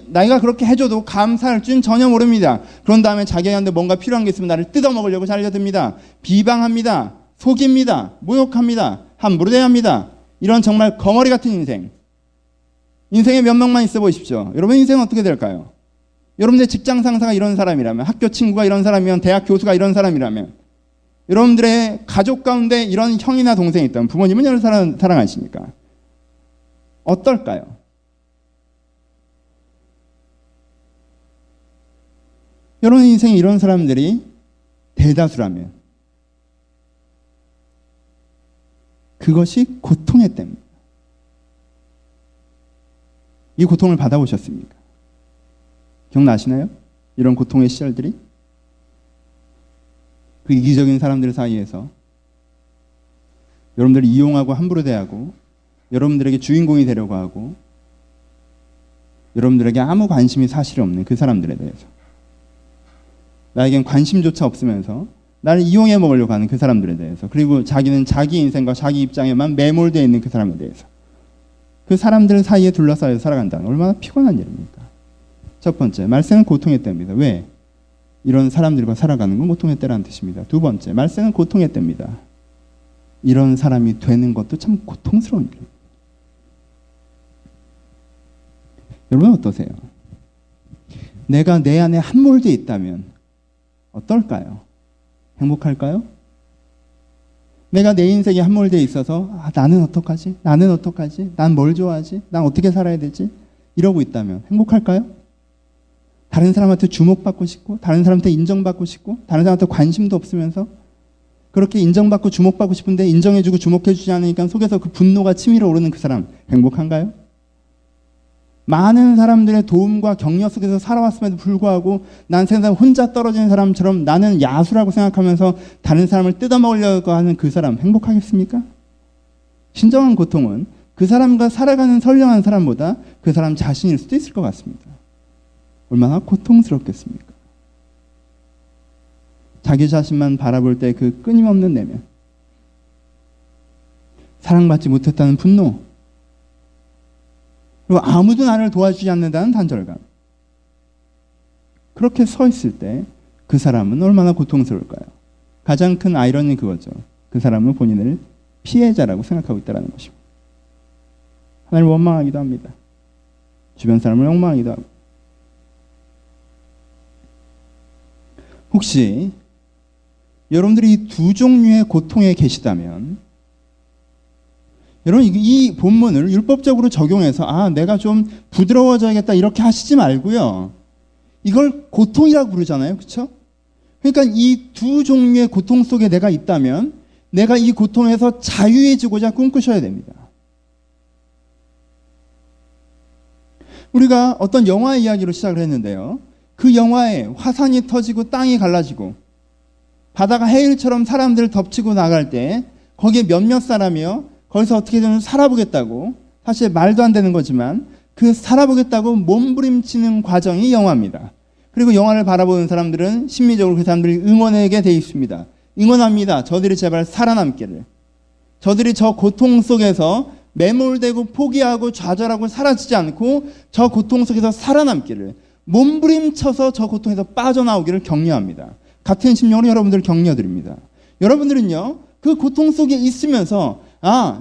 S1: 나이가 그렇게 해줘도 감사할 줄은 전혀 모릅니다. 그런 다음에 자기한테 뭔가 필요한 게 있으면 나를 뜯어먹으려고 달려듭니다. 비방합니다. 속입니다. 모욕합니다. 함부로 대합니다. 이런 정말 거머리 같은 인생. 인생에 몇 명만 있어 보십시오. 여러분 인생은 어떻게 될까요? 여러분들의 직장 상사가 이런 사람이라면, 학교 친구가 이런 사람이면, 대학 교수가 이런 사람이라면, 여러분들의 가족 가운데 이런 형이나 동생이 있다면, 부모님은 이런 사람 사랑하시니까 어떨까요? 여러분 인생에 이런 사람들이 대다수라면 그것이 고통의 때입니다. 이 고통을 받아보셨습니까? 기억나시나요? 이런 고통의 시절들이? 그 이기적인 사람들 사이에서 여러분들을 이용하고 함부로 대하고 여러분들에게 주인공이 되려고 하고 여러분들에게 아무 관심이 사실 없는 그 사람들에 대해서, 나에겐 관심조차 없으면서 나를 이용해 먹으려고 하는 그 사람들에 대해서, 그리고 자기는 자기 인생과 자기 입장에만 매몰되어 있는 그 사람에 대해서, 그 사람들 사이에 둘러싸여 살아간다는 얼마나 피곤한 일입니까? 첫 번째, 말세는 고통의 때입니다. 왜? 이런 사람들과 살아가는 건 고통의 때라는 뜻입니다. 두 번째, 말세는 고통의 때입니다. 이런 사람이 되는 것도 참 고통스러운 일입니다. 여러분 어떠세요? 내가 내 안에 함몰되어 있다면 어떨까요? 행복할까요? 내가 내 인생에 함몰되어 있어서 나는 어떡하지? 나는 어떡하지? 난 뭘 좋아하지? 난 어떻게 살아야 되지? 이러고 있다면 행복할까요? 다른 사람한테 주목받고 싶고, 다른 사람한테 인정받고 싶고, 다른 사람한테 관심도 없으면서 그렇게 인정받고 주목받고 싶은데 인정해주고 주목해주지 않으니까 속에서 그 분노가 치밀어 오르는 그 사람 행복한가요? 많은 사람들의 도움과 격려 속에서 살아왔음에도 불구하고 난 세상 혼자 떨어진 사람처럼 나는 야수라고 생각하면서 다른 사람을 뜯어먹으려고 하는 그 사람 행복하겠습니까? 진정한 고통은 그 사람과 살아가는 선량한 사람보다 그 사람 자신일 수도 있을 것 같습니다. 얼마나 고통스럽겠습니까? 자기 자신만 바라볼 때 그 끊임없는 내면, 사랑받지 못했다는 분노, 그리고 아무도 나를 도와주지 않는다는 단절감. 그렇게 서 있을 때 그 사람은 얼마나 고통스러울까요? 가장 큰 아이러니는 그거죠. 그 사람은 본인을 피해자라고 생각하고 있다는 것입니다. 하나님을 원망하기도 합니다. 주변 사람을 원망하기도 하고. 혹시 여러분들이 이 두 종류의 고통에 계시다면 여러분 이 본문을 율법적으로 적용해서 내가 좀 부드러워져야겠다 이렇게 하시지 말고요. 이걸 고통이라고 부르잖아요. 그렇죠? 그러니까 이 두 종류의 고통 속에 내가 있다면 내가 이 고통에서 자유해지고자 꿈꾸셔야 됩니다. 우리가 어떤 영화 이야기로 시작을 했는데요. 그 영화에 화산이 터지고 땅이 갈라지고 바다가 해일처럼 사람들을 덮치고 나갈 때 거기에 몇몇 사람이요. 거기서 어떻게든 살아보겠다고, 사실 말도 안 되는 거지만 그 살아보겠다고 몸부림치는 과정이 영화입니다. 그리고 영화를 바라보는 사람들은 심리적으로 그 사람들이 응원하게 돼 있습니다. 응원합니다. 저들이 제발 살아남기를. 저들이 저 고통 속에서 매몰되고 포기하고 좌절하고 사라지지 않고 저 고통 속에서 살아남기를, 몸부림쳐서 저 고통에서 빠져나오기를 격려합니다. 같은 심령으로 여러분들을 격려드립니다. 여러분들은요, 그 고통 속에 있으면서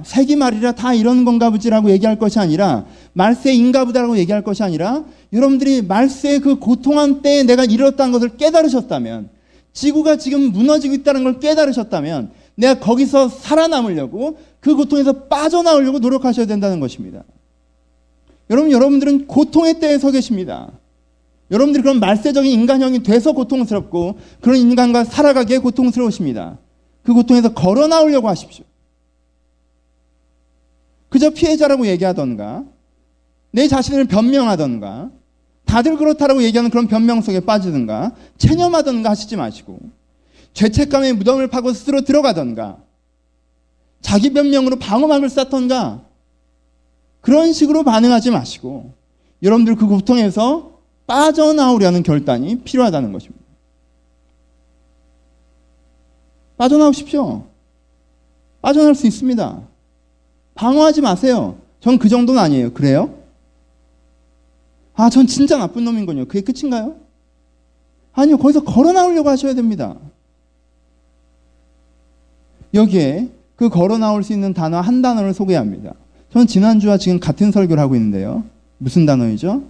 S1: 색이 말이라 다 이런 건가 보지라고 얘기할 것이 아니라, 말세인가 보다라고 얘기할 것이 아니라, 여러분들이 말세의 그 고통한 때에 내가 이뤘다는 것을 깨달으셨다면, 지구가 지금 무너지고 있다는 걸 깨달으셨다면 내가 거기서 살아남으려고, 그 고통에서 빠져나오려고 노력하셔야 된다는 것입니다. 여러분들은 고통의 때에 서 계십니다. 여러분들이 그런 말세적인 인간형이 돼서 고통스럽고 그런 인간과 살아가기에 고통스러우십니다. 그 고통에서 걸어 나오려고 하십시오. 그저 피해자라고 얘기하던가 내 자신을 변명하던가 다들 그렇다라고 얘기하는 그런 변명 속에 빠지든가 체념하던가 하시지 마시고, 죄책감의 무덤을 파고 스스로 들어가던가 자기 변명으로 방어막을 쌓던가 그런 식으로 반응하지 마시고, 여러분들 그 고통에서 빠져나오려는 결단이 필요하다는 것입니다. 빠져나오십시오. 빠져나올 수 있습니다. 방어하지 마세요. 전 그 정도는 아니에요. 그래요? 전 진짜 나쁜 놈인군요. 그게 끝인가요? 아니요. 거기서 걸어 나오려고 하셔야 됩니다. 여기에 그 걸어 나올 수 있는 단어 한 단어를 소개합니다. 저는 지난주와 지금 같은 설교를 하고 있는데요. 무슨 단어이죠?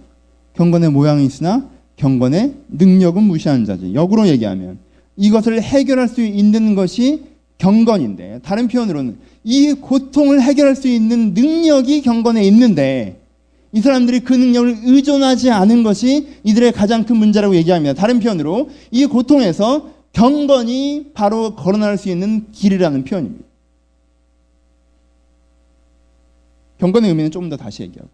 S1: 경건의 모양이 있으나 경건의 능력은 무시하는 자지. 역으로 얘기하면 이것을 해결할 수 있는 것이 경건인데, 다른 표현으로는 이 고통을 해결할 수 있는 능력이 경건에 있는데 이 사람들이 그 능력을 의존하지 않은 것이 이들의 가장 큰 문제라고 얘기합니다. 다른 표현으로 이 고통에서 경건이 바로 걸어나올 수 있는 길이라는 표현입니다. 경건의 의미는 조금 더 다시 얘기하고요.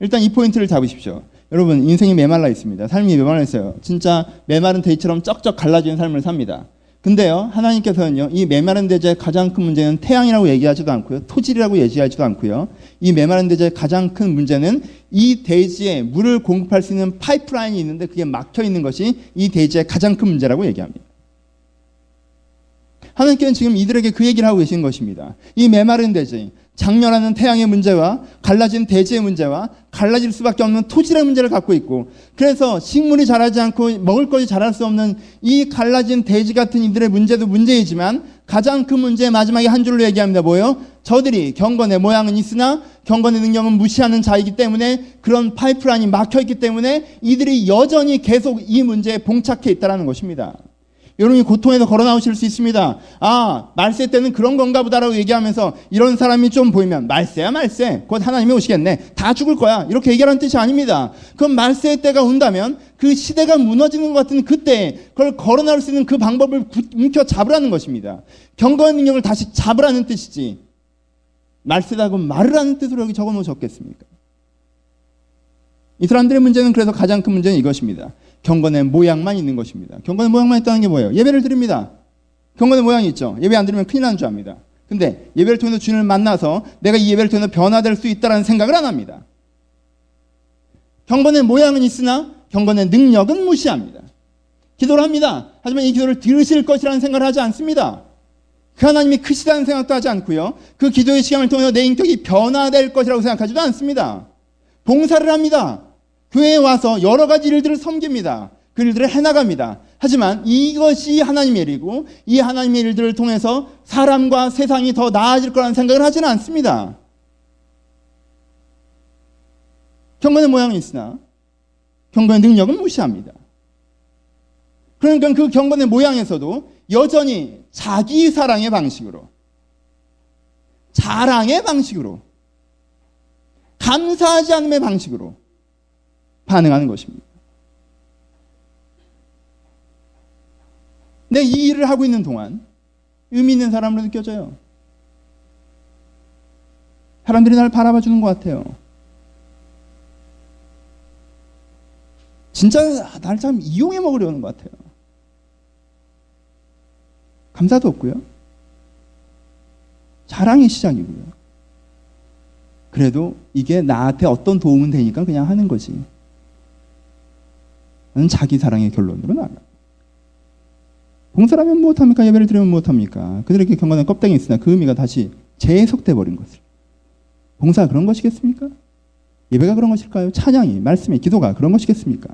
S1: 일단 이 포인트를 잡으십시오. 여러분, 인생이 메말라 있습니다. 삶이 메말라 있어요. 진짜 메마른 돼지처럼 쩍쩍 갈라지는 삶을 삽니다. 근데요, 하나님께서는요, 이 메마른 돼지의 가장 큰 문제는 태양이라고 얘기하지도 않고요, 토질이라고 얘기하지도 않고요, 이 메마른 돼지의 가장 큰 문제는 이 돼지에 물을 공급할 수 있는 파이프라인이 있는데 그게 막혀 있는 것이 이 돼지의 가장 큰 문제라고 얘기합니다. 하나님께서는 지금 이들에게 그 얘기를 하고 계신 것입니다. 이 메마른 돼지, 장렬하는 태양의 문제와 갈라진 돼지의 문제와 갈라질 수밖에 없는 토질의 문제를 갖고 있고, 그래서 식물이 자라지 않고 먹을 것이 자랄 수 없는 이 갈라진 돼지 같은 이들의 문제도 문제이지만 가장 큰 문제의 마지막에 한 줄로 얘기합니다. 뭐예요? 저들이 경건의 모양은 있으나 경건의 능력은 무시하는 자이기 때문에, 그런 파이프라인이 막혀있기 때문에 이들이 여전히 계속 이 문제에 봉착해 있다는 것입니다. 여러분이 고통에서 걸어 나오실 수 있습니다. 말세 때는 그런 건가 보다라고 얘기하면서 이런 사람이 좀 보이면 말세야 말세, 곧 하나님이 오시겠네, 다 죽을 거야, 이렇게 얘기하는 뜻이 아닙니다. 그럼 말세의 때가 온다면 그 시대가 무너지는 것 같은 그때 그걸 걸어 나올 수 있는 그 방법을 움켜 잡으라는 것입니다. 경건의 능력을 다시 잡으라는 뜻이지, 말세다고 말을 하는 뜻으로 여기 적어 놓으셨겠습니까? 이 사람들의 문제는, 그래서 가장 큰 문제는 이것입니다. 경건의 모양만 있는 것입니다. 경건의 모양만 있다는 게 뭐예요? 예배를 드립니다. 경건의 모양이 있죠. 예배 안 드리면 큰일 나는 줄 압니다. 근데 예배를 통해서 주님을 만나서 내가 이 예배를 통해서 변화될 수 있다는 생각을 안 합니다. 경건의 모양은 있으나 경건의 능력은 무시합니다. 기도를 합니다. 하지만 이 기도를 들으실 것이라는 생각을 하지 않습니다. 그 하나님이 크시다는 생각도 하지 않고요, 그 기도의 시간을 통해서 내 인격이 변화될 것이라고 생각하지도 않습니다. 봉사를 합니다. 교회에 와서 여러 가지 일들을 섬깁니다. 그 일들을 해나갑니다. 하지만 이것이 하나님의 일이고 이 하나님의 일들을 통해서 사람과 세상이 더 나아질 거라는 생각을 하지는 않습니다. 경건의 모양은 있으나 경건의 능력은 무시합니다. 그러니까 그 경건의 모양에서도 여전히 자기 사랑의 방식으로, 자랑의 방식으로, 감사하지 않음의 방식으로 반응하는 것입니다. 내가 이 일을 하고 있는 동안 의미 있는 사람으로 느껴져요. 사람들이 나를 바라봐 주는 것 같아요. 진짜 나를 참 이용해 먹으려는 것 같아요. 감사도 없고요. 자랑의 시작이고요. 그래도 이게 나한테 어떤 도움은 되니까 그냥 하는 거지. 나는 자기 사랑의 결론으로 나가. 봉사라면 무엇합니까? 예배를 드리면 무엇합니까? 그들에게 경건한 껍데기 있으나 그 의미가 다시 재해석돼 버린 것을. 봉사가 그런 것이겠습니까? 예배가 그런 것일까요? 찬양이, 말씀이, 기도가 그런 것이겠습니까?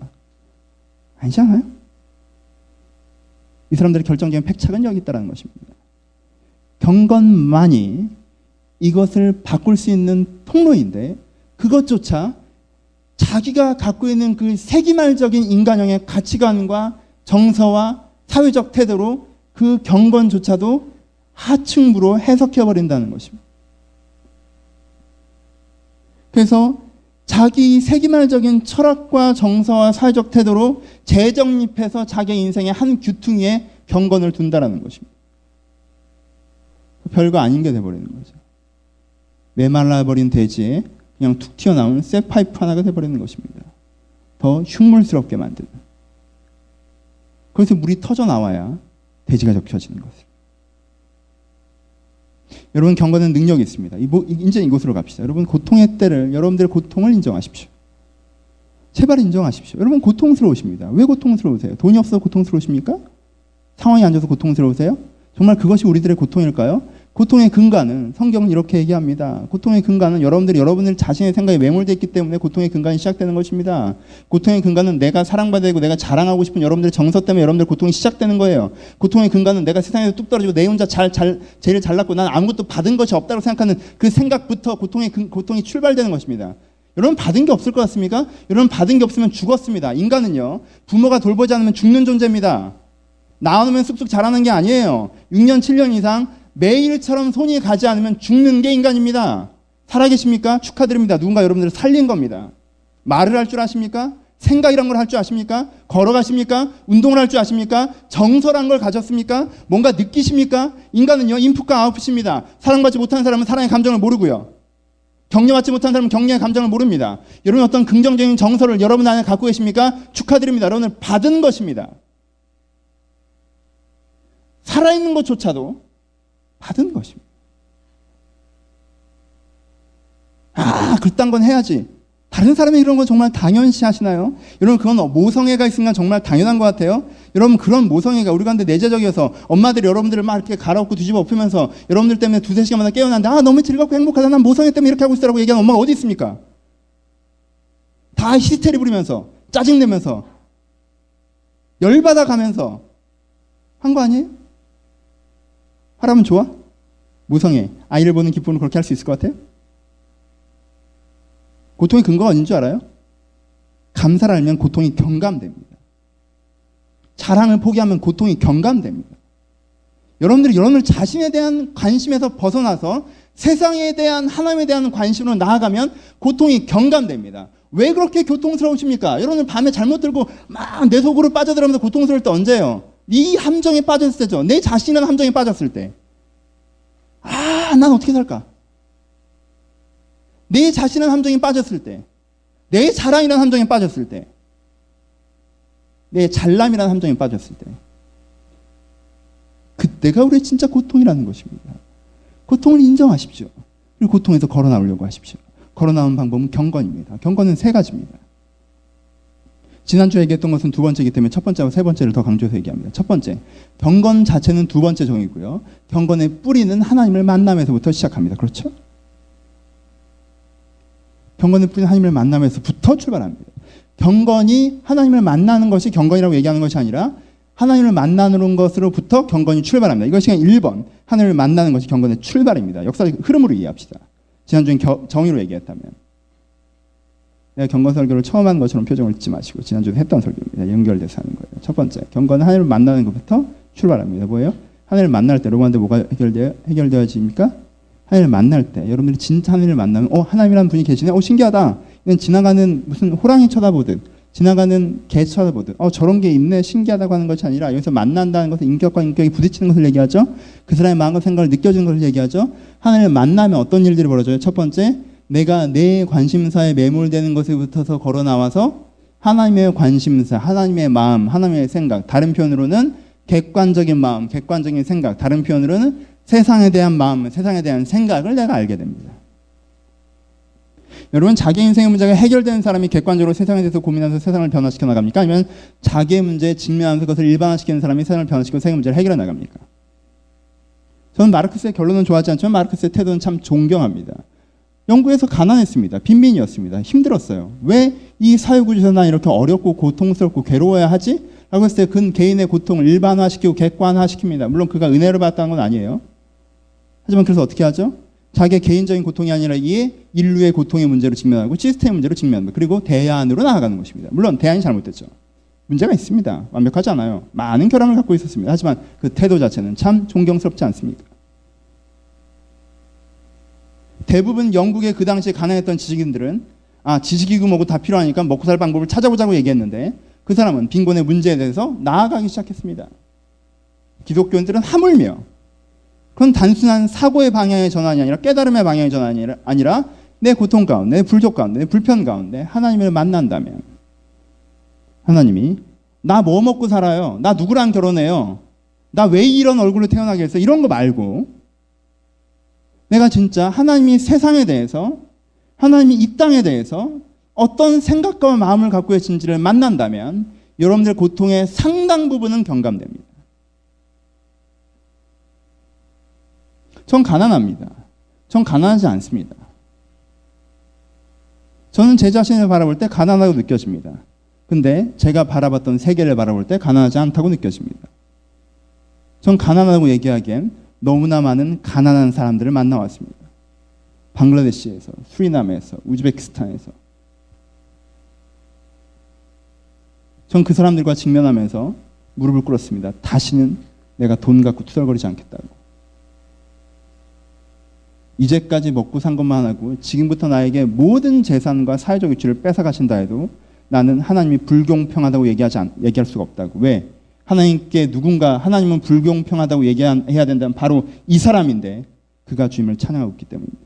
S1: 아니잖아요. 이 사람들의 결정적인 패착은 여기 있다는 것입니다. 경건만이 이것을 바꿀 수 있는 통로인데 그것조차 자기가 갖고 있는 그 세기말적인 인간형의 가치관과 정서와 사회적 태도로 그 경건조차도 하층부로 해석해버린다는 것입니다. 그래서 자기 세기말적인 철학과 정서와 사회적 태도로 재정립해서 자기 인생의 한 귀퉁이에 경건을 둔다는 것입니다. 별거 아닌 게 돼버리는 거죠. 메말라버린 돼지에 그냥 툭 튀어나온 쇠파이프 하나가 돼버리는 것입니다. 더 흉물스럽게 만드는. 그래서 물이 터져 나와야 돼지가 적혀지는 것을. 여러분, 경건은 능력이 있습니다. 이제 이곳으로 갑시다. 여러분, 고통의 때를, 여러분들의 고통을 인정하십시오. 제발 인정하십시오. 여러분, 고통스러우십니다. 왜 고통스러우세요? 돈이 없어서 고통스러우십니까? 상황이 안 좋아서 고통스러우세요? 정말 그것이 우리들의 고통일까요? 고통의 근간은, 성경은 이렇게 얘기합니다. 고통의 근간은 여러분들 자신의 생각에 매몰되어 있기 때문에 고통의 근간이 시작되는 것입니다. 고통의 근간은 내가 사랑받아야 되고 내가 자랑하고 싶은 여러분들의 정서 때문에 여러분들의 고통이 시작되는 거예요. 고통의 근간은 내가 세상에서 뚝 떨어지고 내 혼자 제일 잘났고 난 아무것도 받은 것이 없다고 생각하는 그 생각부터 고통이 출발되는 것입니다. 여러분, 받은 게 없을 것 같습니까? 여러분, 받은 게 없으면 죽었습니다. 인간은요, 부모가 돌보지 않으면 죽는 존재입니다. 낳아놓으면 쑥쑥 자라는 게 아니에요. 6년, 7년 이상 매일처럼 손이 가지 않으면 죽는 게 인간입니다. 살아계십니까? 축하드립니다. 누군가 여러분들을 살린 겁니다. 말을 할 줄 아십니까? 생각이란 걸 할 줄 아십니까? 걸어가십니까? 운동을 할 줄 아십니까? 정서란 걸 가졌습니까? 뭔가 느끼십니까? 인간은요, 인풋과 아웃풋입니다. 사랑받지 못하는 사람은 사랑의 감정을 모르고요. 격려받지 못하는 사람은 격려의 감정을 모릅니다. 여러분, 어떤 긍정적인 정서를 여러분 안에 갖고 계십니까? 축하드립니다. 여러분은 받은 것입니다. 살아있는 것조차도 받은 것입니다. 그딴 건 해야지. 다른 사람이 이런 건 정말 당연시 하시나요? 여러분, 그건 모성애가 있으면 정말 당연한 것 같아요. 여러분, 그런 모성애가 우리 가운데 내재적이어서 엄마들이 여러분들을 막 이렇게 갈아엎고 뒤집어 엎으면서 여러분들 때문에 두세 시간마다 깨어났는데 너무 즐겁고 행복하다. 난 모성애 때문에 이렇게 하고 있으라고 얘기하는 엄마가 어디 있습니까? 다 히스테리 부리면서 짜증내면서 열받아 가면서 한 거 아니에요? 하라면 좋아? 모성애, 아이를 보는 기쁨으로 그렇게 할 수 있을 것 같아요? 고통의 근거가 어딘 줄 알아요? 감사를 알면 고통이 경감됩니다. 자랑을 포기하면 고통이 경감됩니다. 여러분들이 여러분들 자신에 대한 관심에서 벗어나서 세상에 대한, 하나님에 대한 관심으로 나아가면 고통이 경감됩니다. 왜 그렇게 고통스러우십니까? 여러분들 밤에 잘못 들고 막 내 속으로 빠져들어가면서 고통스러울 때 언제예요? 네 함정에 빠졌을 때죠. 내 자신은 함정에 빠졌을 때. 난 어떻게 살까? 내 자신은 함정에 빠졌을 때, 내 자랑이라는 함정에 빠졌을 때, 내 잘남이라는 함정에 빠졌을 때, 그때가 우리의 진짜 고통이라는 것입니다. 고통을 인정하십시오. 그리고 고통에서 걸어 나오려고 하십시오. 걸어 나오는 방법은 경건입니다. 경건은 세 가지입니다. 지난주에 얘기했던 것은 두 번째이기 때문에 첫 번째와 세 번째를 더 강조해서 얘기합니다. 첫 번째, 경건 자체는 두 번째 정이고요. 경건의 뿌리는 하나님을 만남에서부터 시작합니다. 그렇죠? 경건의 뿌리는 하나님을 만남에서부터 출발합니다. 경건이 하나님을 만나는 것이 경건이라고 얘기하는 것이 아니라 하나님을 만나는 것으로부터 경건이 출발합니다. 이것이 1번, 하나님을 만나는 것이 경건의 출발입니다. 역사적 흐름으로 이해합시다. 지난주엔 정의로 얘기했다면. 내가 경건 설교를 처음 한 것처럼 표정을 짓지 마시고 지난주에 했던 설교입니다. 연결돼서 하는 거예요. 첫 번째, 경건은 하나님을 만나는 것부터 출발합니다. 뭐예요? 하나님을 만날 때 로마인데 뭐가 해결되어집니까? 하나님을 만날 때, 여러분들이 진짜 하나님을 만나면 하나님이라는 분이 계시네? 신기하다. 이건 지나가는 무슨 호랑이 쳐다보듯, 지나가는 개 쳐다보듯 저런 게 있네, 신기하다고 하는 것이 아니라, 여기서 만난다는 것은 인격과 인격이 부딪히는 것을 얘기하죠. 그 사람의 마음과 생각을 느껴지는 것을 얘기하죠. 하나님을 만나면 어떤 일들이 벌어져요? 첫 번째, 내가 내 관심사에 매몰되는 것에부터서 걸어 나와서 하나님의 관심사, 하나님의 마음, 하나님의 생각, 다른 표현으로는 객관적인 마음, 객관적인 생각, 다른 표현으로는 세상에 대한 마음, 세상에 대한 생각을 내가 알게 됩니다. 여러분, 자기 인생의 문제가 해결되는 사람이 객관적으로 세상에 대해서 고민하면서 세상을 변화시켜 나갑니까? 아니면 자기의 문제에 직면하면서 그것을 일반화시키는 사람이 세상을 변화시키고 세상의 문제를 해결해 나갑니까? 저는 마르크스의 결론은 좋아하지 않지만 마르크스의 태도는 참 존경합니다. 영국에서 가난했습니다. 빈민이었습니다. 힘들었어요. 왜 이 사회구조에서 난 이렇게 어렵고 고통스럽고 괴로워야 하지? 라고 했을 때 그 개인의 고통을 일반화시키고 객관화시킵니다. 물론 그가 은혜를 받았다는 건 아니에요. 하지만 그래서 어떻게 하죠? 자기의 개인적인 고통이 아니라 이 인류의 고통의 문제로 직면하고 시스템의 문제로 직면합니다. 그리고 대안으로 나아가는 것입니다. 물론 대안이 잘못됐죠. 문제가 있습니다. 완벽하지 않아요. 많은 결함을 갖고 있었습니다. 하지만 그 태도 자체는 참 존경스럽지 않습니까? 대부분 영국의 그 당시에 가난했던 지식인들은 지식이고 뭐고 다 필요하니까 먹고 살 방법을 찾아보자고 얘기했는데, 그 사람은 빈곤의 문제에 대해서 나아가기 시작했습니다. 기독교인들은 하물며 그건 단순한 사고의 방향의 전환이 아니라 깨달음의 방향의 전환이 아니라 내 고통 가운데, 내 불족 가운데, 내 불편 가운데 하나님을 만난다면, 하나님이 나 뭐 먹고 살아요? 나 누구랑 결혼해요? 나 왜 이런 얼굴로 태어나게 했어? 이런 거 말고 내가 진짜 하나님이 세상에 대해서, 하나님이 이 땅에 대해서 어떤 생각과 마음을 갖고 계신지를 만난다면 여러분들의 고통의 상당 부분은 경감됩니다. 전 가난합니다. 전 가난하지 않습니다. 저는 제 자신을 바라볼 때 가난하다고 느껴집니다. 근데 제가 바라봤던 세계를 바라볼 때 가난하지 않다고 느껴집니다. 전 가난하다고 얘기하기엔 너무나 많은 가난한 사람들을 만나왔습니다. 방글라데시에서, 수리남에서, 우즈베키스탄에서. 전 그 사람들과 직면하면서 무릎을 꿇었습니다. 다시는 내가 돈 갖고 투덜거리지 않겠다고. 이제까지 먹고 산 것만 하고 지금부터 나에게 모든 재산과 사회적 위치를 뺏어가신다 해도 나는 하나님이 불공평하다고 얘기할 수가 없다고. 왜? 하나님께 누군가 하나님은 불공평하다고 얘기해야 된다면 바로 이 사람인데 그가 주님을 찬양하고 있기 때문입니다.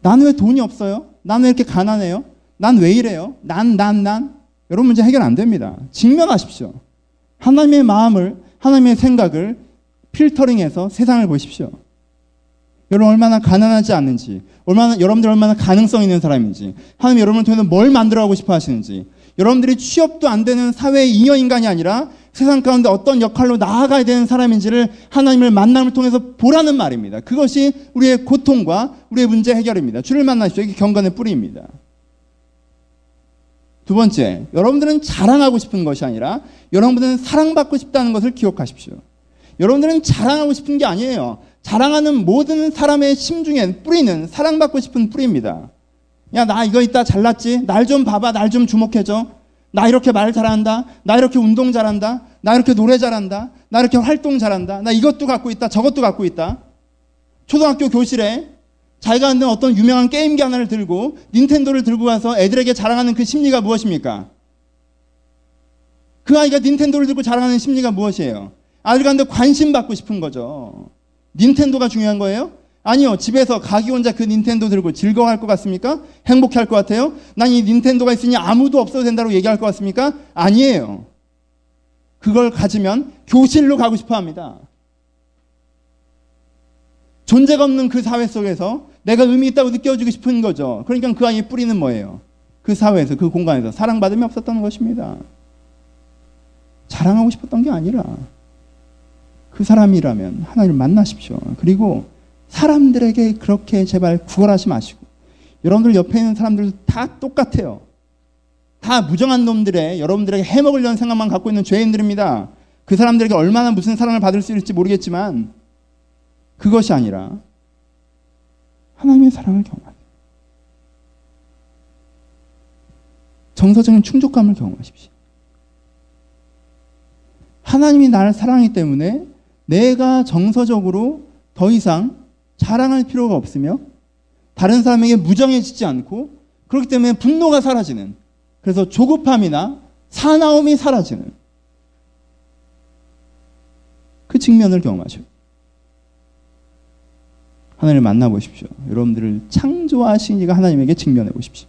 S1: 나는 왜 돈이 없어요? 나는 왜 이렇게 가난해요? 난 왜 이래요? 난. 여러분, 문제 해결 안 됩니다. 직면하십시오. 하나님의 마음을, 하나님의 생각을 필터링해서 세상을 보십시오. 여러분 얼마나 가난하지 않는지, 여러분들 얼마나 가능성 있는 사람인지, 하나님 여러분을 통해서 뭘 만들어가고 싶어 하시는지, 여러분들이 취업도 안 되는 사회의 잉여인간이 아니라 세상 가운데 어떤 역할로 나아가야 되는 사람인지를 하나님을 만남을 통해서 보라는 말입니다. 그것이 우리의 고통과 우리의 문제 해결입니다. 주를 만나십시오. 이게 경건의 뿌리입니다. 두 번째, 여러분들은 자랑하고 싶은 것이 아니라 여러분들은 사랑받고 싶다는 것을 기억하십시오. 여러분들은 자랑하고 싶은 게 아니에요. 자랑하는 모든 사람의 심중에 뿌리는 사랑받고 싶은 뿌리입니다. 야, 나 이거 있다 잘났지? 날 좀 봐봐. 날 좀 주목해줘. 나 이렇게 말 잘한다. 나 이렇게 운동 잘한다. 나 이렇게 노래 잘한다. 나 이렇게 활동 잘한다. 나 이것도 갖고 있다. 저것도 갖고 있다. 초등학교 교실에 자기가 만든 어떤 유명한 게임기 하나를 들고 닌텐도를 들고 가서 애들에게 자랑하는 그 심리가 무엇입니까? 그 아이가 닌텐도를 들고 자랑하는 심리가 무엇이에요? 아들한테 관심 받고 싶은 거죠. 닌텐도가 중요한 거예요? 아니요. 집에서 가기 혼자 그 닌텐도 들고 즐거워할 것 같습니까? 행복해할 것 같아요? 난 이 닌텐도가 있으니 아무도 없어도 된다고 얘기할 것 같습니까? 아니에요. 그걸 가지면 교실로 가고 싶어 합니다. 존재가 없는 그 사회 속에서 내가 의미 있다고 느껴지고 싶은 거죠. 그러니까 그 아이의 뿌리는 뭐예요? 그 사회에서, 그 공간에서 사랑받음이 없었던 것입니다. 자랑하고 싶었던 게 아니라 그 사람이라면 하나님을 만나십시오. 그리고 사람들에게 그렇게 제발 구걸하지 마시고, 여러분들 옆에 있는 사람들도 다 똑같아요. 다 무정한 놈들의 여러분들에게 해먹으려는 생각만 갖고 있는 죄인들입니다. 그 사람들에게 얼마나 무슨 사랑을 받을 수 있을지 모르겠지만 그것이 아니라 하나님의 사랑을 경험하세요. 정서적인 충족감을 경험하십시오. 하나님이 나를 사랑하기 때문에 내가 정서적으로 더 이상 자랑할 필요가 없으며 다른 사람에게 무정해지지 않고 그렇기 때문에 분노가 사라지는, 그래서 조급함이나 사나움이 사라지는 그 측면을 경험하셔요. 하나님을 만나보십시오. 여러분들을 창조하신 이가 하나님에게 직면해 보십시오.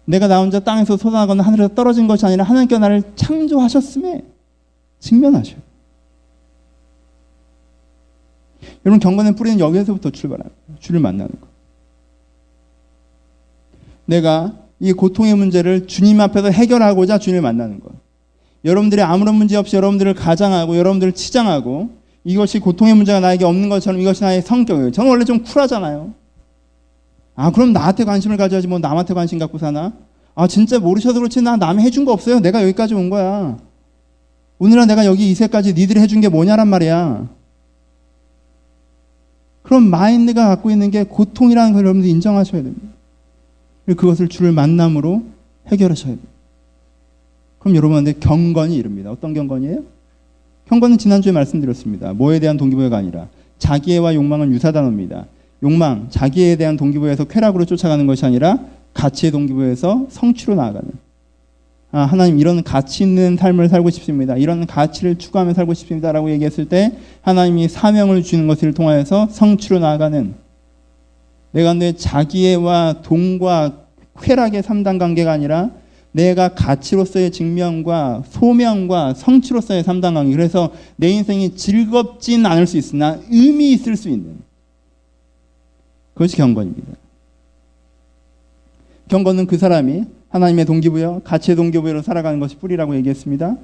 S1: 내가 나 혼자 땅에서 솟아나거나 하늘에서 떨어진 것이 아니라 하나님께서 나를 창조하셨음에 직면하셔요. 여러분, 경건의 뿌리는 여기에서부터 출발합니다. 주를 만나는 것. 내가 이 고통의 문제를 주님 앞에서 해결하고자 주님을 만나는 것. 여러분들이 아무런 문제 없이 여러분들을 가장하고 여러분들을 치장하고 이것이 고통의 문제가 나에게 없는 것처럼 이것이 나의 성격이에요. 저는 원래 좀 쿨하잖아요. 그럼 나한테 관심을 가져야지 뭐 남한테 관심 갖고 사나? 진짜 모르셔서 그렇지 나 남이 해준 거 없어요. 내가 여기까지 온 거야. 오늘날 내가 여기 이세까지 니들이 해준 게 뭐냐란 말이야. 그런 마인드가 갖고 있는 게 고통이라는 걸 여러분들이 인정하셔야 됩니다. 그리고 그것을 주를 만남으로 해결하셔야 돼요. 그럼 여러분한테 경건이 이릅니다. 어떤 경건이에요? 경건은 지난주에 말씀드렸습니다. 뭐에 대한 동기부여가 아니라 자기애와 욕망은 유사단어입니다. 욕망, 자기애에 대한 동기부여에서 쾌락으로 쫓아가는 것이 아니라 가치의 동기부여에서 성취로 나아가는. 하나님 이런 가치 있는 삶을 살고 싶습니다. 이런 가치를 추구하며 살고 싶습니다. 라고 얘기했을 때 하나님이 사명을 주는 것을 통하여서 성취로 나아가는, 내가 내 자기애와 돈과 쾌락의 3단 관계가 아니라 내가 가치로서의 직면과 소명과 성취로서의 3단 관계. 그래서 내 인생이 즐겁진 않을 수 있으나 의미 있을 수 있는, 그것이 경건입니다. 경건은 그 사람이 하나님의 동기부여, 가치의 동기부여로 살아가는 것이 뿌리라고 얘기했습니다.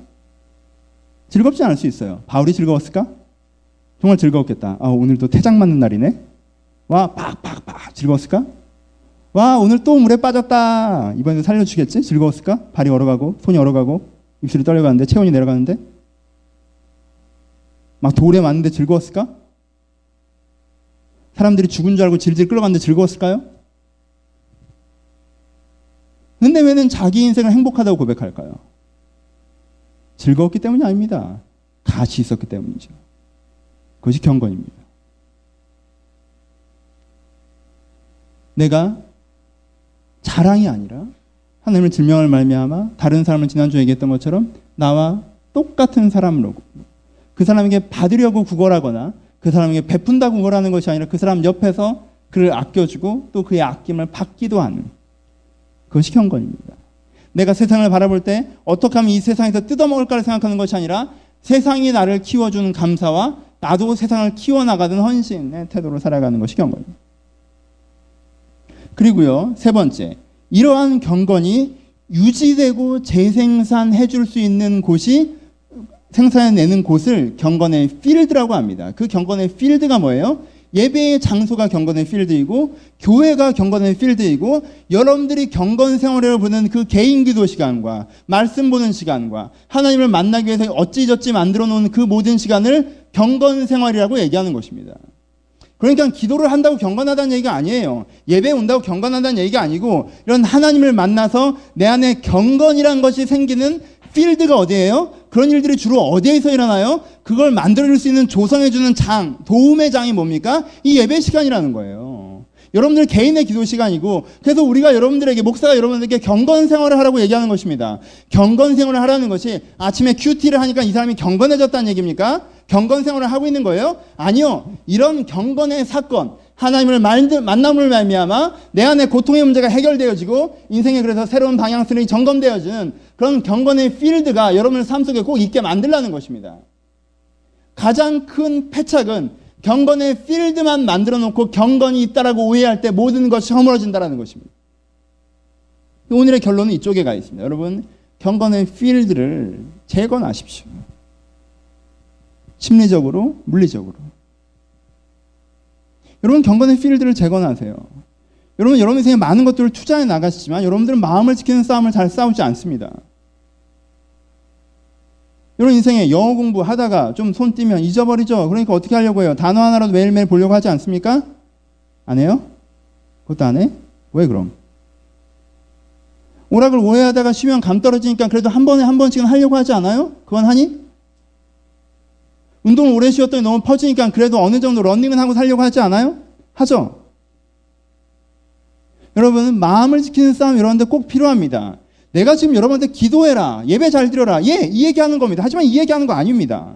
S1: 즐겁지 않을 수 있어요. 바울이 즐거웠을까? 정말 즐거웠겠다. 오늘도 태장 맞는 날이네. 와, 팍팍팍 즐거웠을까? 와, 오늘 또 물에 빠졌다. 이번에도 살려주겠지? 즐거웠을까? 발이 얼어가고 손이 얼어가고 입술이 떨려가는데 체온이 내려가는데 막 돌에 맞는데 즐거웠을까? 사람들이 죽은 줄 알고 질질 끌어갔는데 즐거웠을까요? 근데 왜는 자기 인생을 행복하다고 고백할까요? 즐거웠기 때문이 아닙니다. 가치 있었기 때문이죠. 그것이 경건입니다. 내가 자랑이 아니라 하나님을 증명할 말미암아 다른 사람을 지난주에 얘기했던 것처럼 나와 똑같은 사람으로 그 사람에게 받으려고 구걸하거나 그 사람에게 베푼다고 구걸하는 것이 아니라 그 사람 옆에서 그를 아껴주고 또 그의 아낌을 받기도 하는, 그것이 경건입니다. 내가 세상을 바라볼 때 어떻게 하면 이 세상에서 뜯어먹을까를 생각하는 것이 아니라 세상이 나를 키워주는 감사와 나도 세상을 키워나가는 헌신의 태도로 살아가는 것이 경건입니다. 그리고요, 세 번째, 이러한 경건이 유지되고 재생산해 줄 수 있는 곳이, 생산해내는 곳을 경건의 필드라고 합니다. 그 경건의 필드가 뭐예요? 예배의 장소가 경건의 필드이고 교회가 경건의 필드이고 여러분들이 경건 생활을 보는 그 개인 기도 시간과 말씀 보는 시간과 하나님을 만나기 위해서 어찌저찌 만들어 놓은 그 모든 시간을 경건 생활이라고 얘기하는 것입니다. 그러니까 기도를 한다고 경건하다는 얘기가 아니에요. 예배에 온다고 경건하다는 얘기가 아니고 이런 하나님을 만나서 내 안에 경건이라는 것이 생기는 필드가 어디예요? 그런 일들이 주로 어디에서 일어나요? 그걸 만들어줄 수 있는 조성해주는 장, 도움의 장이 뭡니까? 이 예배 시간이라는 거예요. 여러분들 개인의 기도 시간이고, 그래서 우리가 여러분들에게, 목사가 여러분들에게 경건 생활을 하라고 얘기하는 것입니다. 경건 생활을 하라는 것이 아침에 큐티를 하니까 이 사람이 경건해졌다는 얘기입니까? 경건 생활을 하고 있는 거예요? 아니요. 이런 경건의 사건, 하나님을 만남을 말미암아 내 안에 고통의 문제가 해결되어지고 인생에 그래서 새로운 방향성이 점검되어지는 그런 경건의 필드가 여러분의 삶 속에 꼭 있게 만들라는 것입니다. 가장 큰 패착은 경건의 필드만 만들어 놓고 경건이 있다라고 오해할 때 모든 것이 허물어진다는 것입니다. 오늘의 결론은 이쪽에 가 있습니다. 여러분, 경건의 필드를 재건하십시오. 심리적으로, 물리적으로. 여러분, 경건의 필드를 재건하세요. 여러분, 여러분 인생에 많은 것들을 투자해 나가시지만 여러분들은 마음을 지키는 싸움을 잘 싸우지 않습니다. 여러분 인생에 영어 공부하다가 좀 손 띄면 잊어버리죠. 그러니까 어떻게 하려고 해요? 단어 하나라도 매일매일 보려고 하지 않습니까? 안 해요? 그것도 안 해? 왜 그럼? 오락을 오해하다가 쉬면 감 떨어지니까 그래도 한 번에 한 번씩은 하려고 하지 않아요? 그건 하니? 운동을 오래 쉬었더니 너무 퍼지니까 그래도 어느 정도 러닝은 하고 살려고 하지 않아요? 하죠? 여러분, 마음을 지키는 싸움 이런데 꼭 필요합니다. 내가 지금 여러분한테 기도해라, 예배 잘 드려라, 예, 이 얘기하는 겁니다. 하지만 이 얘기하는 거 아닙니다.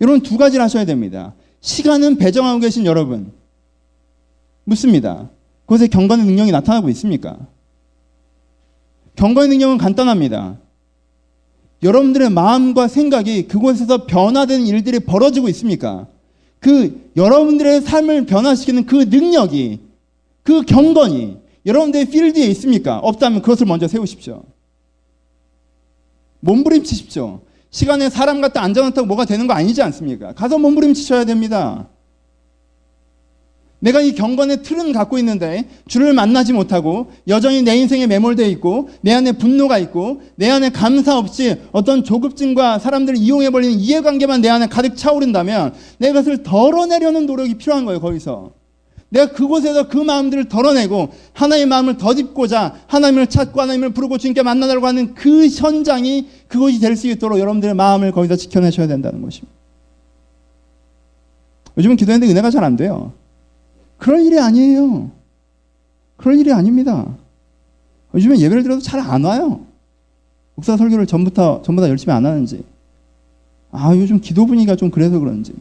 S1: 여러분, 두 가지를 하셔야 됩니다. 시간은 배정하고 계신 여러분, 묻습니다. 그것에 경건의 능력이 나타나고 있습니까? 경건의 능력은 간단합니다. 여러분들의 마음과 생각이 그곳에서 변화되는 일들이 벌어지고 있습니까? 그 여러분들의 삶을 변화시키는 그 능력이, 그 경건이 여러분들의 필드에 있습니까? 없다면 그것을 먼저 세우십시오. 몸부림치십시오. 시간에 사람 갖다 앉아놓다고 뭐가 되는 거 아니지 않습니까? 가서 몸부림치셔야 됩니다. 내가 이 경건의 틀은 갖고 있는데 주를 만나지 못하고 여전히 내 인생에 매몰되어 있고 내 안에 분노가 있고 내 안에 감사 없이 어떤 조급증과 사람들을 이용해버리는 이해관계만 내 안에 가득 차오른다면 내가 그것을 덜어내려는 노력이 필요한 거예요. 거기서 내가 그곳에서 그 마음들을 덜어내고 하나님의 마음을 덧입고자 하나님을 찾고 하나님을 부르고 주님께 만나려고 하는 그 현장이 그것이 될 수 있도록 여러분들의 마음을 거기서 지켜내셔야 된다는 것입니다. 요즘은 기도했는데 은혜가 잘 안 돼요. 그럴 일이 아니에요. 그럴 일이 아닙니다. 요즘에 예배를 드려도 잘 안 와요. 목사 설교를 전부 다 열심히 안 하는지. 요즘 기도 분위기가 좀 그래서 그런지.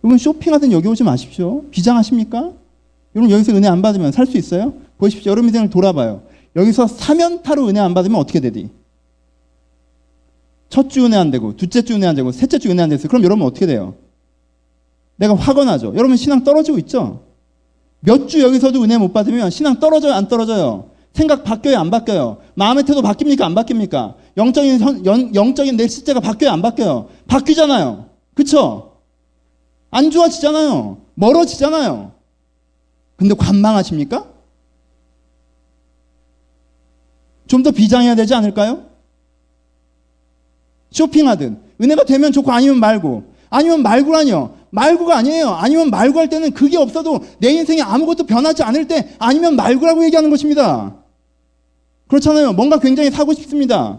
S1: 여러분, 쇼핑하든 여기 오지 마십시오. 비장하십니까? 여러분, 여기서 은혜 안 받으면 살 수 있어요? 보십시오. 여러분 인생을 돌아봐요. 여기서 사면타로 은혜 안 받으면 어떻게 되디? 첫 주 은혜 안 되고, 둘째 주 은혜 안 되고, 셋째 주 은혜 안 됐어요. 그럼 여러분 어떻게 돼요? 내가 화가 나죠. 여러분 신앙 떨어지고 있죠? 몇 주 여기서도 은혜 못 받으면 신앙 떨어져요? 안 떨어져요? 생각 바뀌어요? 안 바뀌어요? 마음의 태도 바뀝니까? 안 바뀝니까? 영적인 내 실제가 바뀌어요? 안 바뀌어요? 바뀌잖아요. 그쵸? 안 좋아지잖아요. 멀어지잖아요. 근데 관망하십니까? 좀 더 비장해야 되지 않을까요? 쇼핑하든 은혜가 되면 좋고 아니면 말고. 아니면 말고라니요. 말고가 아니에요. 아니면 말고 할 때는 그게 없어도 내 인생에 아무것도 변하지 않을 때 아니면 말고라고 얘기하는 것입니다. 그렇잖아요. 뭔가 굉장히 사고 싶습니다.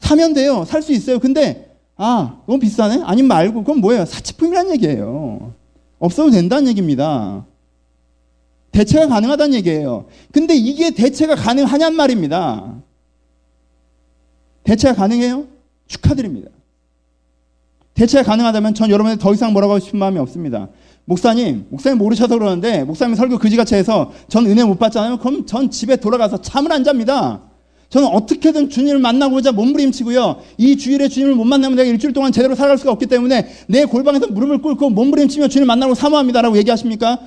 S1: 사면 돼요. 살 수 있어요. 근데 너무 비싸네? 아니면 말고. 그건 뭐예요? 사치품이라는 얘기예요. 없어도 된다는 얘기입니다. 대체가 가능하다는 얘기예요. 근데 이게 대체가 가능하냔 말입니다. 대체가 가능해요? 축하드립니다. 대체가 가능하다면 전 여러분한테 더 이상 뭐라고 하고 싶은 마음이 없습니다. 목사님 모르셔서 그러는데 목사님 설교 그지같이 해서 전 은혜 못 받잖아요. 그럼 전 집에 돌아가서 잠을 안 잡니다. 저는 어떻게든 주님을 만나고자 몸부림치고요. 이 주일에 주님을 못 만나면 내가 일주일 동안 제대로 살아갈 수가 없기 때문에 내 골방에서 무릎을 꿇고 몸부림치며 주님을 만나고 사모합니다라고 얘기하십니까?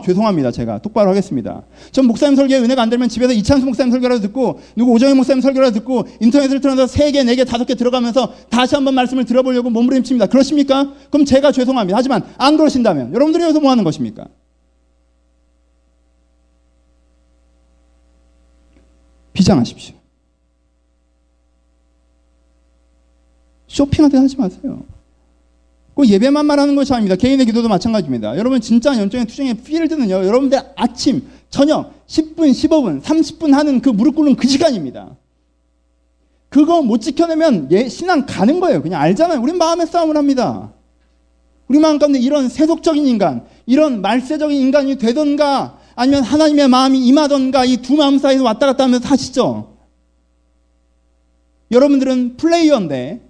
S1: 죄송합니다. 제가 똑바로 하겠습니다. 전 목사님 설교에 은혜가 안 되면 집에서 이찬수 목사님 설교라도 듣고 누구 오정희 목사님 설교라도 듣고 인터넷을 틀어서 3개, 4개, 5개 들어가면서 다시 한번 말씀을 들어보려고 몸부림칩니다. 그러십니까? 그럼 제가 죄송합니다. 하지만 안 그러신다면 여러분들이 여기서 뭐 하는 것입니까? 비장하십시오. 쇼핑하듯 하지 마세요. 꼭 예배만 말하는 것이 아닙니다. 개인의 기도도 마찬가지입니다. 여러분 진짜 연정의 투쟁의 필드는요. 여러분들 아침, 저녁 10분, 15분, 30분 하는 그 무릎 꿇는 그 시간입니다. 그거 못 지켜내면 신앙 가는 거예요. 그냥 알잖아요. 우린 마음의 싸움을 합니다. 우리 마음 가운데 이런 세속적인 인간, 이런 말세적인 인간이 되던가 아니면 하나님의 마음이 임하던가 이 두 마음 사이에서 왔다 갔다 하면서 사시죠. 여러분들은 플레이어인데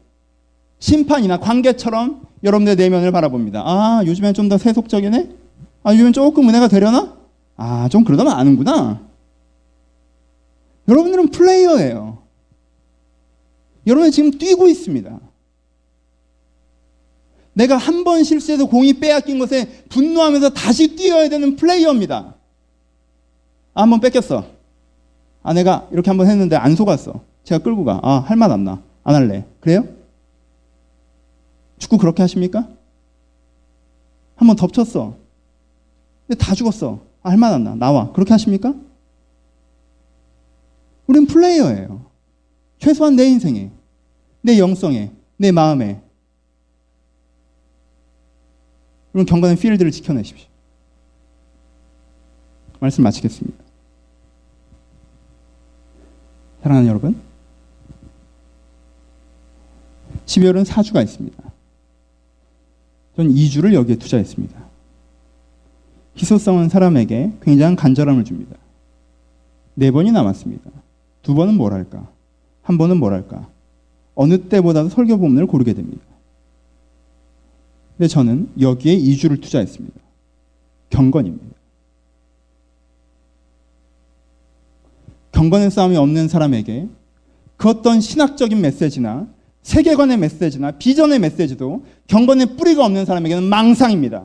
S1: 심판이나 관계처럼 여러분들의 내면을 바라봅니다. 요즘엔 좀 더 세속적이네? 요즘엔 조금 은혜가 되려나? 좀 그러다만 아는구나. 여러분들은 플레이어예요. 여러분은 지금 뛰고 있습니다. 내가 한 번 실수해서 공이 빼앗긴 것에 분노하면서 다시 뛰어야 되는 플레이어입니다. 한번 뺏겼어. 내가 이렇게 한번 했는데 안 속았어. 제가 끌고 가. 할 맛 안 나. 안 할래. 그래요? 축구 그렇게 하십니까? 한번 덮쳤어. 근데 다 죽었어. 할 맛 안 나. 나와. 그렇게 하십니까? 우린 플레이어예요. 최소한 내 인생에, 내 영성에, 내 마음에. 여러분 경건의 필드를 지켜내십시오. 말씀 마치겠습니다. 사랑하는 여러분, 12월은 4주가 있습니다. 전 2주를 여기에 투자했습니다. 희소성은 사람에게 굉장한 간절함을 줍니다. 4번이 남았습니다. 2번은 뭘 할까? 1번은 뭘 할까? 어느 때보다도 설교 본문을 고르게 됩니다. 근데 저는 여기에 2주를 투자했습니다. 경건입니다. 경건의 싸움이 없는 사람에게 그 어떤 신학적인 메시지나 세계관의 메시지나 비전의 메시지도 경건의 뿌리가 없는 사람에게는 망상입니다.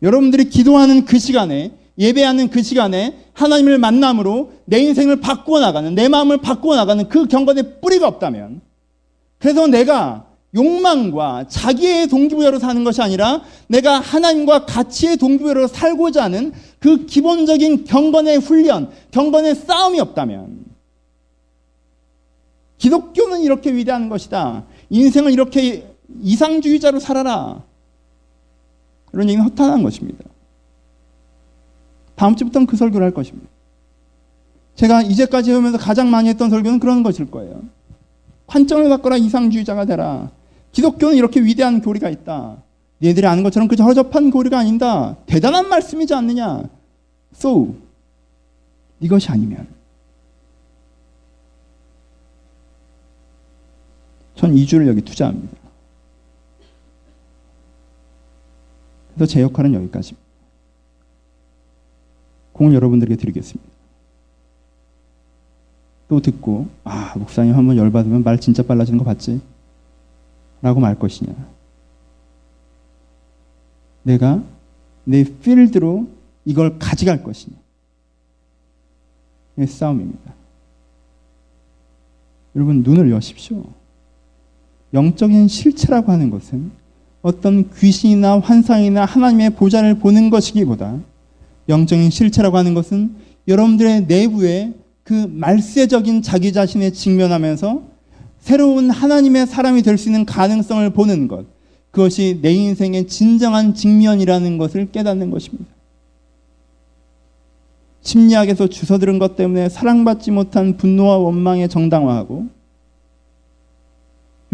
S1: 여러분들이 기도하는 그 시간에, 예배하는 그 시간에 하나님을 만남으로 내 인생을 바꾸어 나가는, 내 마음을 바꾸어 나가는 그 경건의 뿌리가 없다면, 그래서 내가 욕망과 자기의 동기부여로 사는 것이 아니라 내가 하나님과 가치의 동기부여로 살고자 하는 그 기본적인 경건의 훈련, 경건의 싸움이 없다면, 기독교는 이렇게 위대한 것이다, 인생을 이렇게 이상주의자로 살아라, 이런 얘기는 허탄한 것입니다. 다음 주부터는 그 설교를 할 것입니다. 제가 이제까지 해오면서 가장 많이 했던 설교는 그런 것일 거예요. 관점을 바꿔라, 이상주의자가 되라. 기독교는 이렇게 위대한 교리가 있다. 너희들이 아는 것처럼 그저 허접한 교리가 아니다. 대단한 말씀이지 않느냐. So, 이것이 아니면 전 2주를 여기 투자합니다. 그래서 제 역할은 여기까지입니다. 공을 여러분들에게 드리겠습니다. 또 듣고 목사님 한번 열받으면 말 진짜 빨라지는 거 봤지? 라고 말 것이냐, 내가 내 필드로 이걸 가져갈 것이냐, 이 싸움입니다. 여러분, 눈을 여십시오. 영적인 실체라고 하는 것은 어떤 귀신이나 환상이나 하나님의 보좌를 보는 것이기보다, 영적인 실체라고 하는 것은 여러분들의 내부에 그 말세적인 자기 자신에 직면하면서 새로운 하나님의 사람이 될 수 있는 가능성을 보는 것, 그것이 내 인생의 진정한 직면이라는 것을 깨닫는 것입니다. 심리학에서 주워들은 것 때문에 사랑받지 못한 분노와 원망에 정당화하고,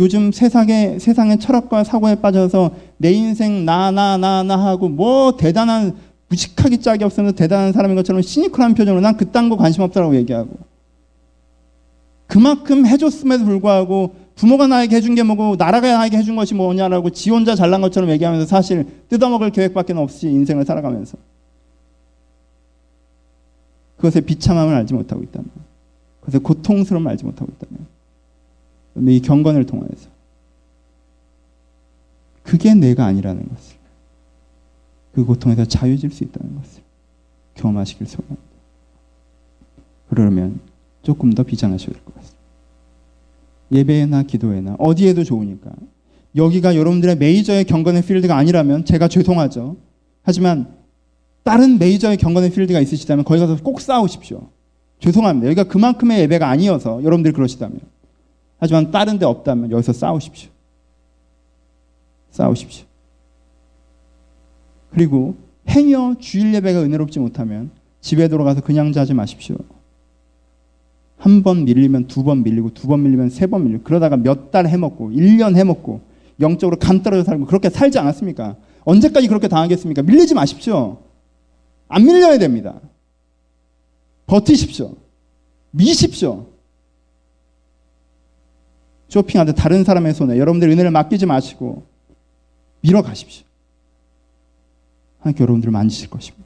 S1: 요즘 세상의 철학과 사고에 빠져서 내 인생 나 하고 뭐 대단한, 무식하기 짝이 없으면서 대단한 사람인 것처럼 시니컬한 표정으로 난 그딴 거 관심 없다라고 얘기하고, 그만큼 해줬음에도 불구하고 부모가 나에게 해준 게 뭐고 나라가 나에게 해준 것이 뭐냐라고 지 혼자 잘난 것처럼 얘기하면서 사실 뜯어먹을 계획밖에 없이 인생을 살아가면서 그것의 비참함을 알지 못하고 있다면, 그것의 고통스러움을 알지 못하고 있다면, 이 경건을 통해서 그게 내가 아니라는 것을, 그 고통에서 자유해질 수 있다는 것을 경험하시길 소원합니다. 그러면 조금 더 비장하셔야 될 것 같습니다. 예배나 기도회나 어디에도 좋으니까, 여기가 여러분들의 메이저의 경건의 필드가 아니라면 제가 죄송하죠. 하지만 다른 메이저의 경건의 필드가 있으시다면 거기 가서 꼭 싸우십시오. 죄송합니다. 여기가 그만큼의 예배가 아니어서 여러분들이 그러시다면. 하지만 다른 데 없다면 여기서 싸우십시오. 싸우십시오. 그리고 행여 주일 예배가 은혜롭지 못하면 집에 돌아가서 그냥 자지 마십시오. 한 번 밀리면 2번 밀리고, 2번 밀리면 3번 밀리고, 그러다가 몇 달 해먹고 1년 해먹고 영적으로 간 떨어져 살고 그렇게 살지 않았습니까? 언제까지 그렇게 당하겠습니까? 밀리지 마십시오. 안 밀려야 됩니다. 버티십시오. 미십시오. 쇼핑하듯 다른 사람의 손에 여러분들의 은혜를 맡기지 마시고 밀어가십시오. 하나님께 여러분들을 만지실 것입니다.